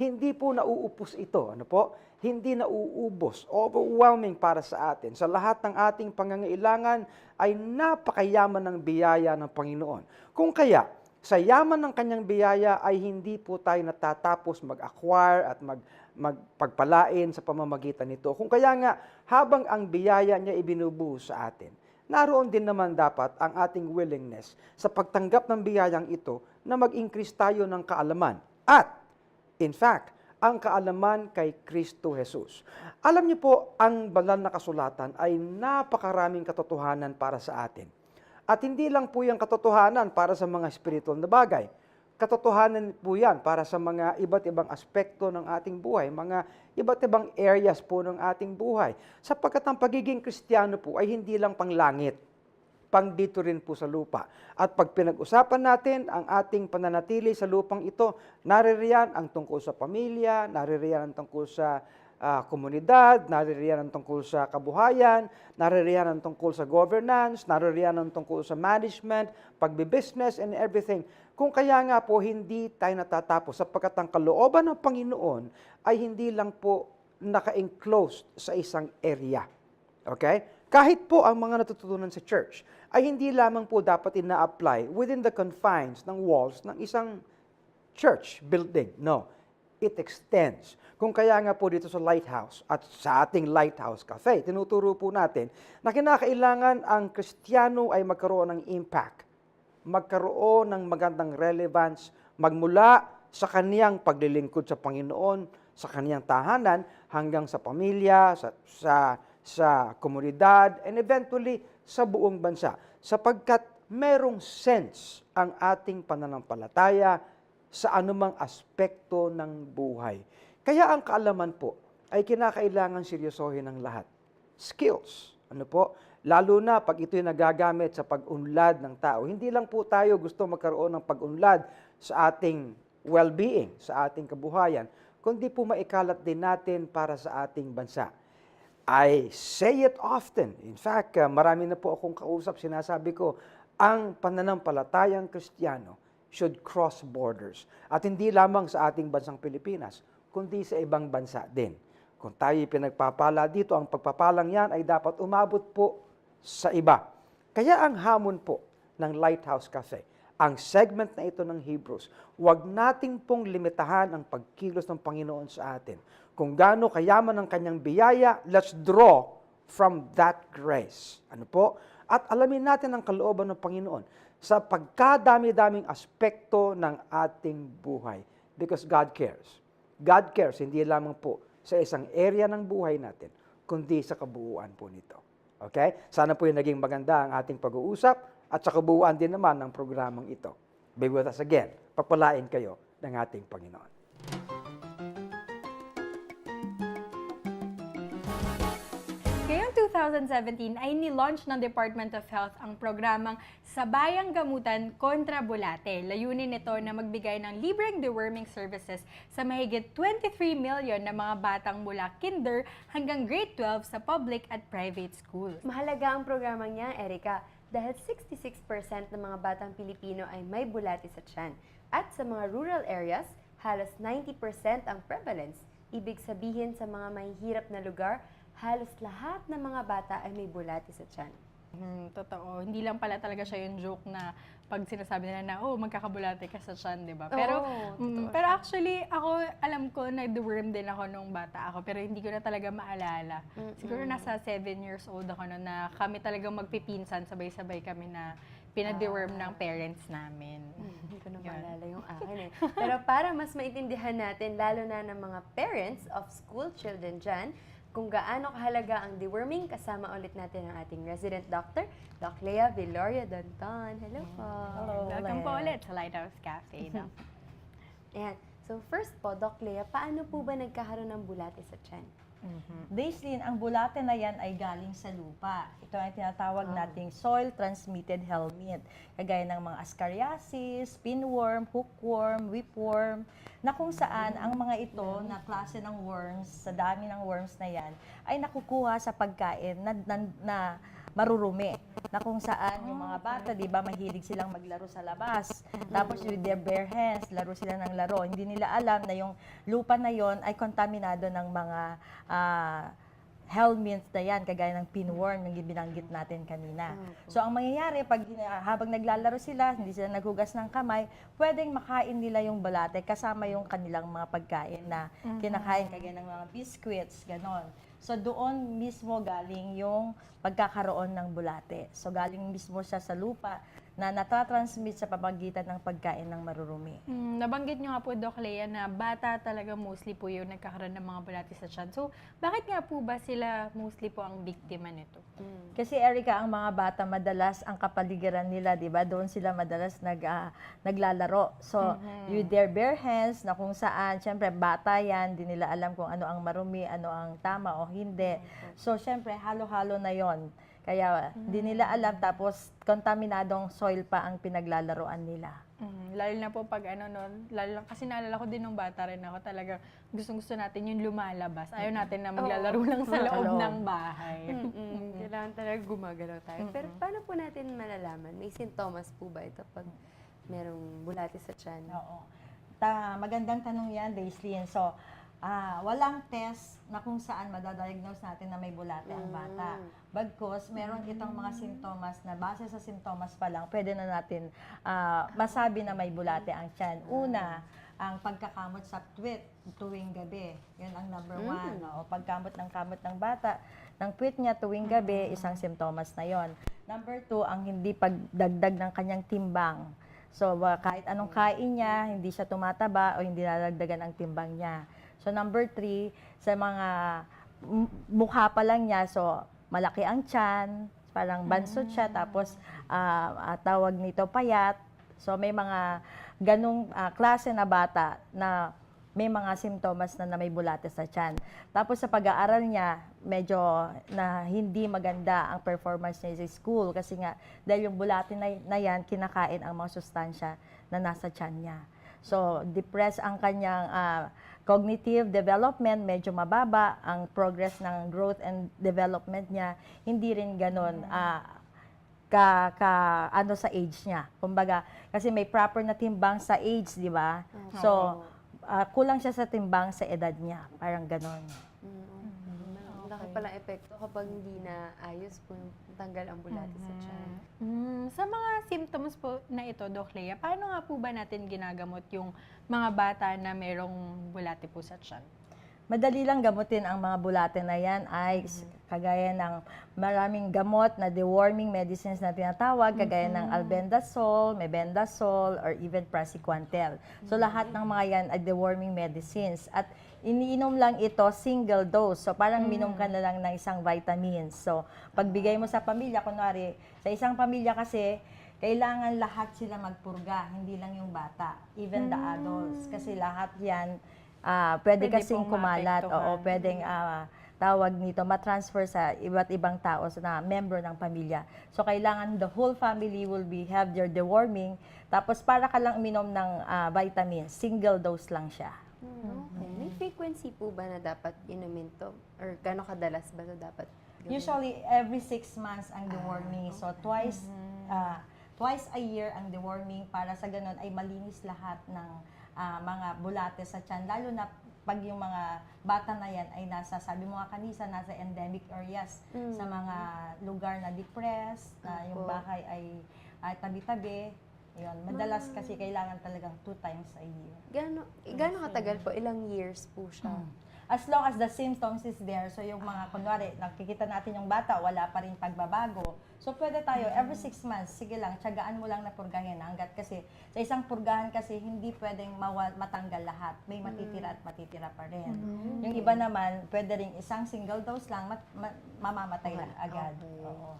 hindi po nauupos ito. Ano po? Hindi nauubos. Overwhelming para sa atin. Sa lahat ng ating pangangailangan ay napakayaman ng biyaya ng Panginoon. Kung kaya, sa yaman ng kanyang biyaya ay hindi po tayo natatapos mag-acquire at magpagpalain sa pamamagitan nito. Kung kaya nga, habang ang biyaya niya ibinubuhos sa atin, naroon din naman dapat ang ating willingness sa pagtanggap ng biyayang ito na mag-increase tayo ng kaalaman. At, in fact, ang kaalaman kay Kristo Jesus. Alam niyo po, ang banal na kasulatan ay napakaraming katotohanan para sa atin. At hindi lang po yung katotohanan para sa mga spiritual na bagay. Katotohanan po yan para sa mga iba't ibang aspekto ng ating buhay, mga iba't ibang areas po ng ating buhay. Sapagkat ang pagiging Kristiyano po ay hindi lang panglangit, pang dito rin po sa lupa. At pag pinag-usapan natin ang ating pananatili sa lupang ito, naririyan ang tungkol sa pamilya, naririyan ang tungkol sa komunidad, naririyan ang tungkol sa kabuhayan, naririyan ang tungkol sa governance, naririyan ang tungkol sa management, pagbibusiness and everything. Kung kaya nga po hindi tayo natatapos sapagkat ang kalooban ng Panginoon ay hindi lang po naka-enclosed sa isang area. Okay? Kahit po ang mga natututunan sa church ay hindi lamang po dapat ina-apply within the confines ng walls ng isang church building. No. It extends. Kung kaya nga po dito sa Lighthouse at sa ating Lighthouse Cafe, tinuturo po natin na kinakailangan ang Kristiyano ay magkaroon ng impact, magkaroon ng magandang relevance, magmula sa kaniyang paglilingkod sa Panginoon, sa kaniyang tahanan, hanggang sa pamilya, sa komunidad, and eventually sa buong bansa. Sapagkat merong sense ang ating pananampalataya sa anumang aspekto ng buhay. Kaya ang kaalaman po ay kinakailangan seryosohin ng lahat. Skills, ano po? Lalo na pag ito'y nagagamit sa pag-unlad ng tao. Hindi lang po tayo gusto magkaroon ng pag-unlad sa ating well-being, sa ating kabuhayan, kundi po maikalat din natin para sa ating bansa. I say it often. In fact, marami na po akong kausap, sinasabi ko, ang pananampalatayang Kristiyano should cross borders. At hindi lamang sa ating bansang Pilipinas, kundi sa ibang bansa din. Kung tayo pinagpapala dito, ang pagpapalang yan ay dapat umabot po sa iba. Kaya ang hamon po ng Lighthouse Cafe, ang segment na ito ng Hebrews, huwag nating pong limitahan ang pagkilos ng Panginoon sa atin. Kung gaano kayaman ang kanyang biyaya, let's draw from that grace. Ano po? At alamin natin ang kalooban ng Panginoon sa pagkadami-daming aspekto ng ating buhay. Because God cares. God cares, hindi lamang po sa isang area ng buhay natin, kundi sa kabuuan po nito. Okay? Sana po yung naging maganda ang ating pag-uusap at sa kabuuan din naman ng programang ito. Be with us again. Papalain kayo ng ating Panginoon. Ngayong 2017 ay nilaunch ng Department of Health ang programang Sabayang Gamutan kontra Bulate. Layunin nito na magbigay ng libreng deworming services sa mahigit 23 million na mga batang mula kinder hanggang grade 12 sa public at private schools. Mahalaga ang programang niya, Erica, dahil 66% ng mga batang Pilipino ay may bulate sa tiyan. At sa mga rural areas, halos 90% ang prevalence. Ibig sabihin sa mga mahihirap na lugar, halos lahat ng mga bata ay may bulate sa tiyan. Totoo. Hindi lang pala talaga siya yung joke na pag sinasabi nila na, magkakabulate ka sa tiyan, di ba? Pero, pero actually, ako, alam ko, nag-deworm din ako nung bata ako, pero hindi ko na talaga maalala. Siguro nasa 7 years old ako na kami talagang magpipinsan, sabay-sabay kami na pinadeworm ng parents namin. Hindi ko na maalala yung akin eh. Pero para mas maintindihan natin, lalo na ng mga parents of school children dyan, kung gaano kahalaga ang deworming, kasama ulit natin ang ating resident doctor, Doc Lea Viloria Danton. Hello po. Hello. Welcome po ulit sa Lighthouse Cafe. Ayan. So first po, Doc Lea, paano po ba nagkakaroon ng bulate sa tiyan? Daislin, ang bulate na yan ay galing sa lupa. Ito ang tinatawag nating soil-transmitted helminth. Kagaya ng mga ascariasis, pinworm, hookworm, whipworm, na kung saan ang mga ito na klase ng worms, sa dami ng worms na yan, ay nakukuha sa pagkain na marurumi. Na kung saan yung mga bata, di ba, mahilig silang maglaro sa labas. Tapos with their bare hands, laro sila ng laro. Hindi nila alam na yung lupa na yon ay kontaminado ng mga helminth na yan, kagaya ng pinworm, yung binanggit natin kanina. So, ang mangyayari, habang naglalaro sila, hindi sila naghugas ng kamay, pwedeng makain nila yung bulate kasama yung kanilang mga pagkain na kinakain, kagaya ng mga biscuits, ganon. So, doon mismo galing yung pagkakaroon ng bulate. So, galing mismo siya sa lupa na natatransmit sa pamagitan ng pagkain ng marurumi. Nabanggit nyo nga po, Doc Lea, na bata talaga mostly po yung nagkakaroon ng mga bulate sa tiyan. So, bakit nga po ba sila mostly po ang biktima nito? Kasi, Erica, ang mga bata madalas, ang kapaligiran nila, di ba? Doon sila madalas naglalaro. So, with their bare hands, na kung saan, syempre, bata yan, di nila alam kung ano ang marumi, ano ang tama o hindi. So, syempre, halo-halo na yon. Kaya, di nila alam, tapos kontaminadong soil pa ang pinaglalaroan nila. Lalo na po pag lalo lang, kasi naalala ko din nung bata rin ako, talaga gustong-gusto natin yung lumalabas. Ayaw natin na maglalaro lang sa loob ng bahay. Kailangan talaga gumagalaw tayo. Pero paano po natin malalaman? May sintomas po ba ito pag merong bulate sa tiyan? Oo. Magandang tanong yan, Daislin. So, walang test na kung saan madadiagnose natin na may bulate ang bata. Bagkus, meron itong mga sintomas na base sa sintomas pa lang, pwede na natin masabi na may bulate ang tiyan. Una, ang pagkakamot sa puwit tuwing gabi. Yun ang number one. O, pagkamot ng bata, ng puwit niya tuwing gabi, isang sintomas na yon. Number two, ang hindi pagdagdag ng kanyang timbang. So, kahit anong kain niya, hindi siya tumataba o hindi nadagdagan ang timbang niya. So, number 3, sa mga mukha pa lang niya, so, malaki ang tiyan, parang bansot siya, tapos tawag nito payat. So, may mga ganong klase na bata na may mga simptomas na may bulate sa tiyan. Tapos, sa pag-aaral niya, medyo na hindi maganda ang performance niya sa school kasi nga, dahil yung bulate na yan, kinakain ang mga sustansya na nasa tiyan niya. So, depressed ang kanyang cognitive development, medyo mababa. Ang progress ng growth and development niya, hindi rin ganun ano sa age niya. Kumbaga, kasi may proper na timbang sa age, di ba? So, kulang siya sa timbang sa edad niya. Parang ganun. Laki palang epekto kapag hindi na ayos po yung tanggal ang bulate sa tiyan. Sa mga symptoms po na ito, Doc Lea, paano nga po ba natin ginagamot yung mga bata na merong bulate po sa tiyan? Madali lang gamutin ang mga bulate na yan ay kagaya ng maraming gamot na deworming medicines na tinatawag, kagaya ng albendazole, mebendazole, or even praziquantel. So lahat ng mga yan ay deworming medicines. At iniinom lang ito single dose. So parang minom ka na lang ng isang vitamins. So pagbigay mo sa pamilya, kunwari, sa isang pamilya kasi, kailangan lahat sila magpurga, hindi lang yung bata, even the adults. Kasi lahat yan, pwede kasing kumalat, pwedeng tawag nito, matransfer sa iba't ibang tao na member ng pamilya. So, kailangan the whole family will have their deworming. Tapos, para ka lang uminom ng vitamins, single dose lang siya. Okay. May frequency po ba na dapat inumin to? Or gano'ng kadalas ba ito dapat gawin? Usually, every 6 months ang deworming. So, twice a year ang deworming para sa ganun ay malinis lahat ng mga bulate sa tiyan. Lalo na pag yung mga bata na yan ay nasa, sabi mo nga kanisa, nasa endemic areas, sa mga lugar na depressed, na yung bahay ay tabi-tabi. Yun. Madalas kasi kailangan talagang 2 times a year. Gano'ng katagal po? Ilang years po siya? As long as the symptoms is there, so yung mga, kunwari, nakikita natin yung bata, wala pa rin pagbabago. So, pwede tayo, every 6 months, sige lang, tiyagaan mo lang na purgahin. Hanggat kasi, sa isang purgahan kasi, hindi pwedeng matanggal lahat. May matitira at matitira pa rin. Yung iba naman, pwede rin isang single dose lang, mamamatay lang agad. Oo.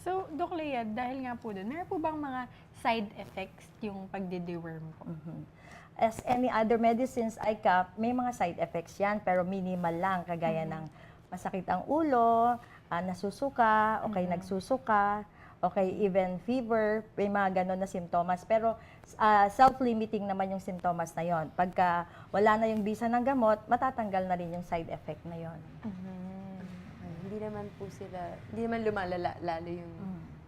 So, Doc Lea, dahil nga po doon, meron po bang mga side effects yung pagde-deworm po? as any other medicines, may mga side effects yan, pero minimal lang, kagaya ng masakit ang ulo, nasusuka, okay, nagsusuka, okay, even fever, may mga ganon na simptomas. Pero self-limiting naman yung simptomas na yon. Pagka wala na yung bisa ng gamot, matatanggal na rin yung side effect na yon. Hindi naman po sila, hindi naman lumalala lalo yung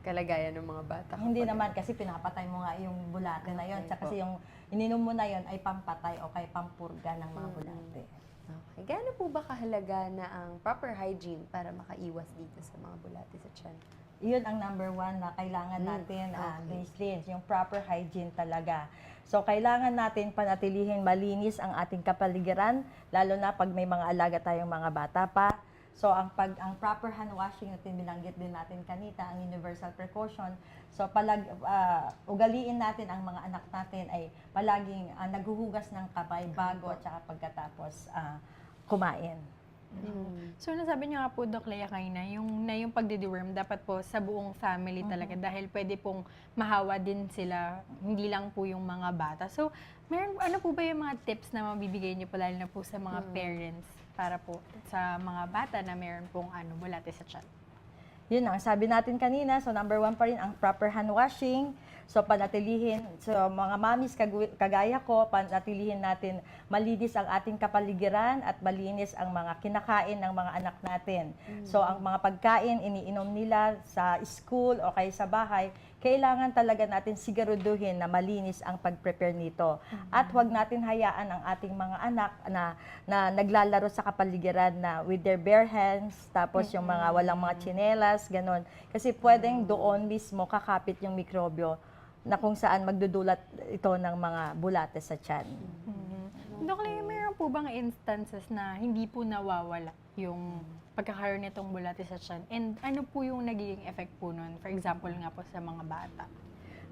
kalagayan ng mga bata. Hindi naman kasi pinapatay mo nga yung bulate na yon. Tsaka kasi yung ininom mo na yon ay pampatay o kay pampurga ng mga bulate. Okay. Gaano po ba kahalaga na ang proper hygiene para makaiwas dito sa mga bulate sa tiyan? Yun ang number one na kailangan natin, Gracelyn, yung proper hygiene talaga. So, kailangan natin panatilihin malinis ang ating kapaligiran, lalo na pag may mga alaga tayong mga bata pa. So, ang proper hand washing, natin binanggit din natin kanina, ang universal precaution. So, ugaliin natin ang mga anak natin ay palaging naghuhugas ng kamay bago at saka pagkatapos kumain. So, nasabi niyo nga po, Doc Lea, kanina, yung pagdi-deworm, dapat po sa buong family talaga dahil pwede pong mahawa din sila, hindi lang po yung mga bata. So, ano po ba yung mga tips na mabibigay niyo po, lalo na po sa mga parents, para po sa mga bata na meron pong bulate sa tiyan? Yun ang sabi natin kanina. So, number one pa rin ang proper hand washing. So, panatilihin. So, mga mamis kagaya ko, panatilihin natin malinis ang ating kapaligiran at malinis ang mga kinakain ng mga anak natin. So, ang mga pagkain, iniinom nila sa school o kaya sa bahay, kailangan talaga natin siguraduhin na malinis ang pag-prepare nito. At huwag natin hayaan ang ating mga anak na naglalaro sa kapaligiran na with their bare hands, tapos yung mga walang mga tsinelas, ganon. Kasi pwedeng doon mismo kakapit yung mikrobyo na kung saan magdudulat ito ng mga bulate sa tiyan. Dok Lea, mayroon po bang instances na hindi po nawawala yung pagkakaroon nitong bulate sa tiyan? And ano po yung nagiging effect po nun? For example nga po sa mga bata.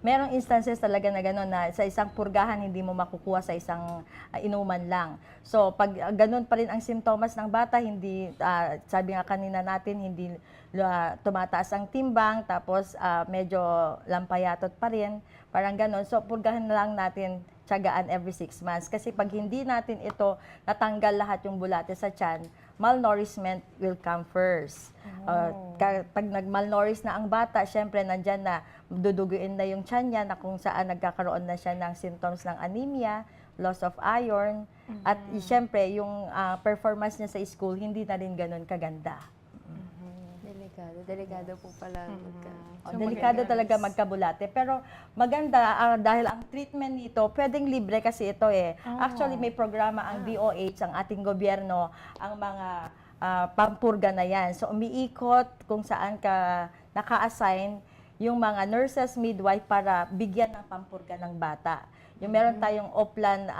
Merong instances talaga na gano'n na sa isang purgahan hindi mo makukuha sa isang inuman lang. So, pag gano'n pa rin ang simptomas ng bata, hindi, sabi nga kanina natin, hindi tumataas ang timbang, tapos medyo lampayatot pa rin, parang gano'n. So, purgahan na lang natin tiyagaan every 6 months. Kasi pag hindi natin ito natanggal lahat yung bulate sa tiyan, malnourishment will come first. Pag nag-malnourish na ang bata, syempre nandyan na, duduguin na yung tiyan niya na kung saan nagkakaroon na siya ng symptoms ng anemia, loss of iron, at syempre yung performance niya sa school, hindi na rin ganun kaganda. Delikado po pala. So, delikado talaga magkabulate. Pero maganda dahil ang treatment nito, pwedeng libre kasi ito eh. Actually, may programa ang DOH, ang ating gobyerno, ang mga pampurga na yan. So, umiikot kung saan ka naka-assign yung mga nurses, midwife para bigyan ng pampurga ng bata. Yung meron tayong Oplan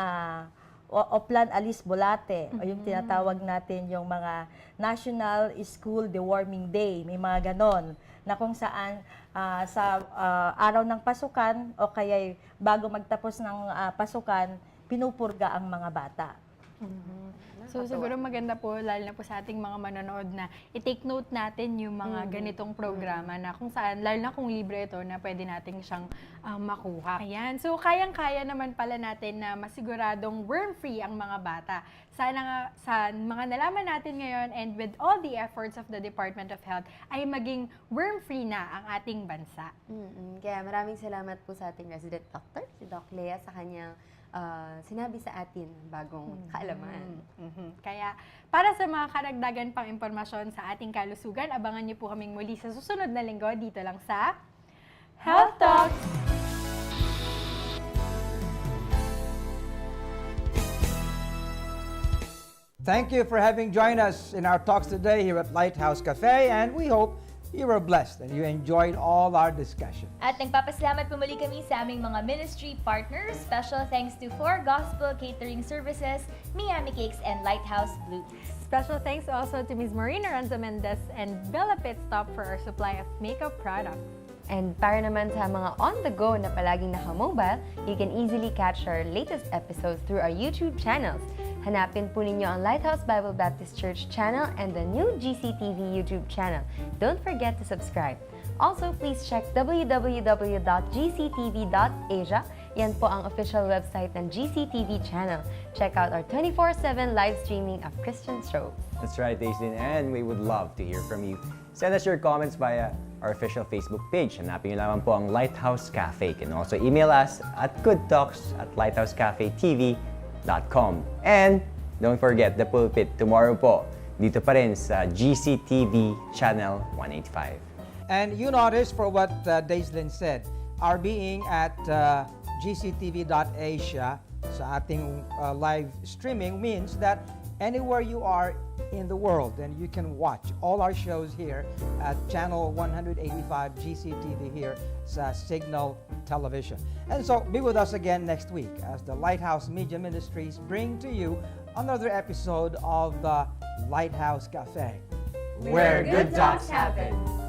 Alis Bulate, o yung tinatawag natin yung mga National School Deworming Day, may mga ganon, na kung saan sa araw ng pasukan o kaya bago magtapos ng pasukan, pinupurga ang mga bata. So siguro maganda po, lalo na po sa ating mga manonood na i-take note natin yung mga ganitong programa na kung saan, lalo na kung libre ito, na pwede natin siyang makuha. Ayan. So kayang-kaya naman pala natin na masiguradong worm-free ang mga bata. Sana nga, sa mga nalaman natin ngayon and with all the efforts of the Department of Health, ay maging worm-free na ang ating bansa. Kaya maraming salamat po sa ating resident doctor, si Doc Lea, sa kanyang sinabi sa atin bagong kaalaman. Kaya para sa mga karagdagan pang impormasyon sa ating kalusugan, abangan niyo po kaming muli sa susunod na linggo dito lang sa Health Talks! Thank you for having joined us in our talks today here at Lighthouse Cafe, and we hope you were blessed and you enjoyed all our discussion. At nagpapasalamat po muli kami sa aming mga ministry partners. Special thanks to 4 Gospel Catering Services, Miami Cakes, and Lighthouse Blues. Special thanks also to Ms. Marina Ranza Mendez and Bella Pitstop for our supply of makeup products. And para naman sa mga on-the-go na palaging naka-mobile, you can easily catch our latest episodes through our YouTube channels. Hanapin po ninyo ang Lighthouse Bible Baptist Church channel and the new GCTV YouTube channel. Don't forget to subscribe. Also, please check www.gctv.asia Yan po ang official website ng GCTV channel. Check out our 24/7 live streaming of Christian shows. That's right, Aislinn, and we would love to hear from you. Send us your comments via our official Facebook page. Hanapin niyo lamang po ang Lighthouse Cafe. You can also email us at goodtalks@lighthousecafetv.com. And don't forget the pulpit tomorrow po. Dito pa rin sa GCTV Channel 185. And you notice for what Aislinn said, our being at gctv.asia sa ating live streaming means that anywhere you are in the world, then you can watch all our shows here at channel 185 GCTV here sa Cignal Television. And so be with us again next week as the Lighthouse Media Ministries bring to you another episode of the Lighthouse Cafe, Where good talks happen.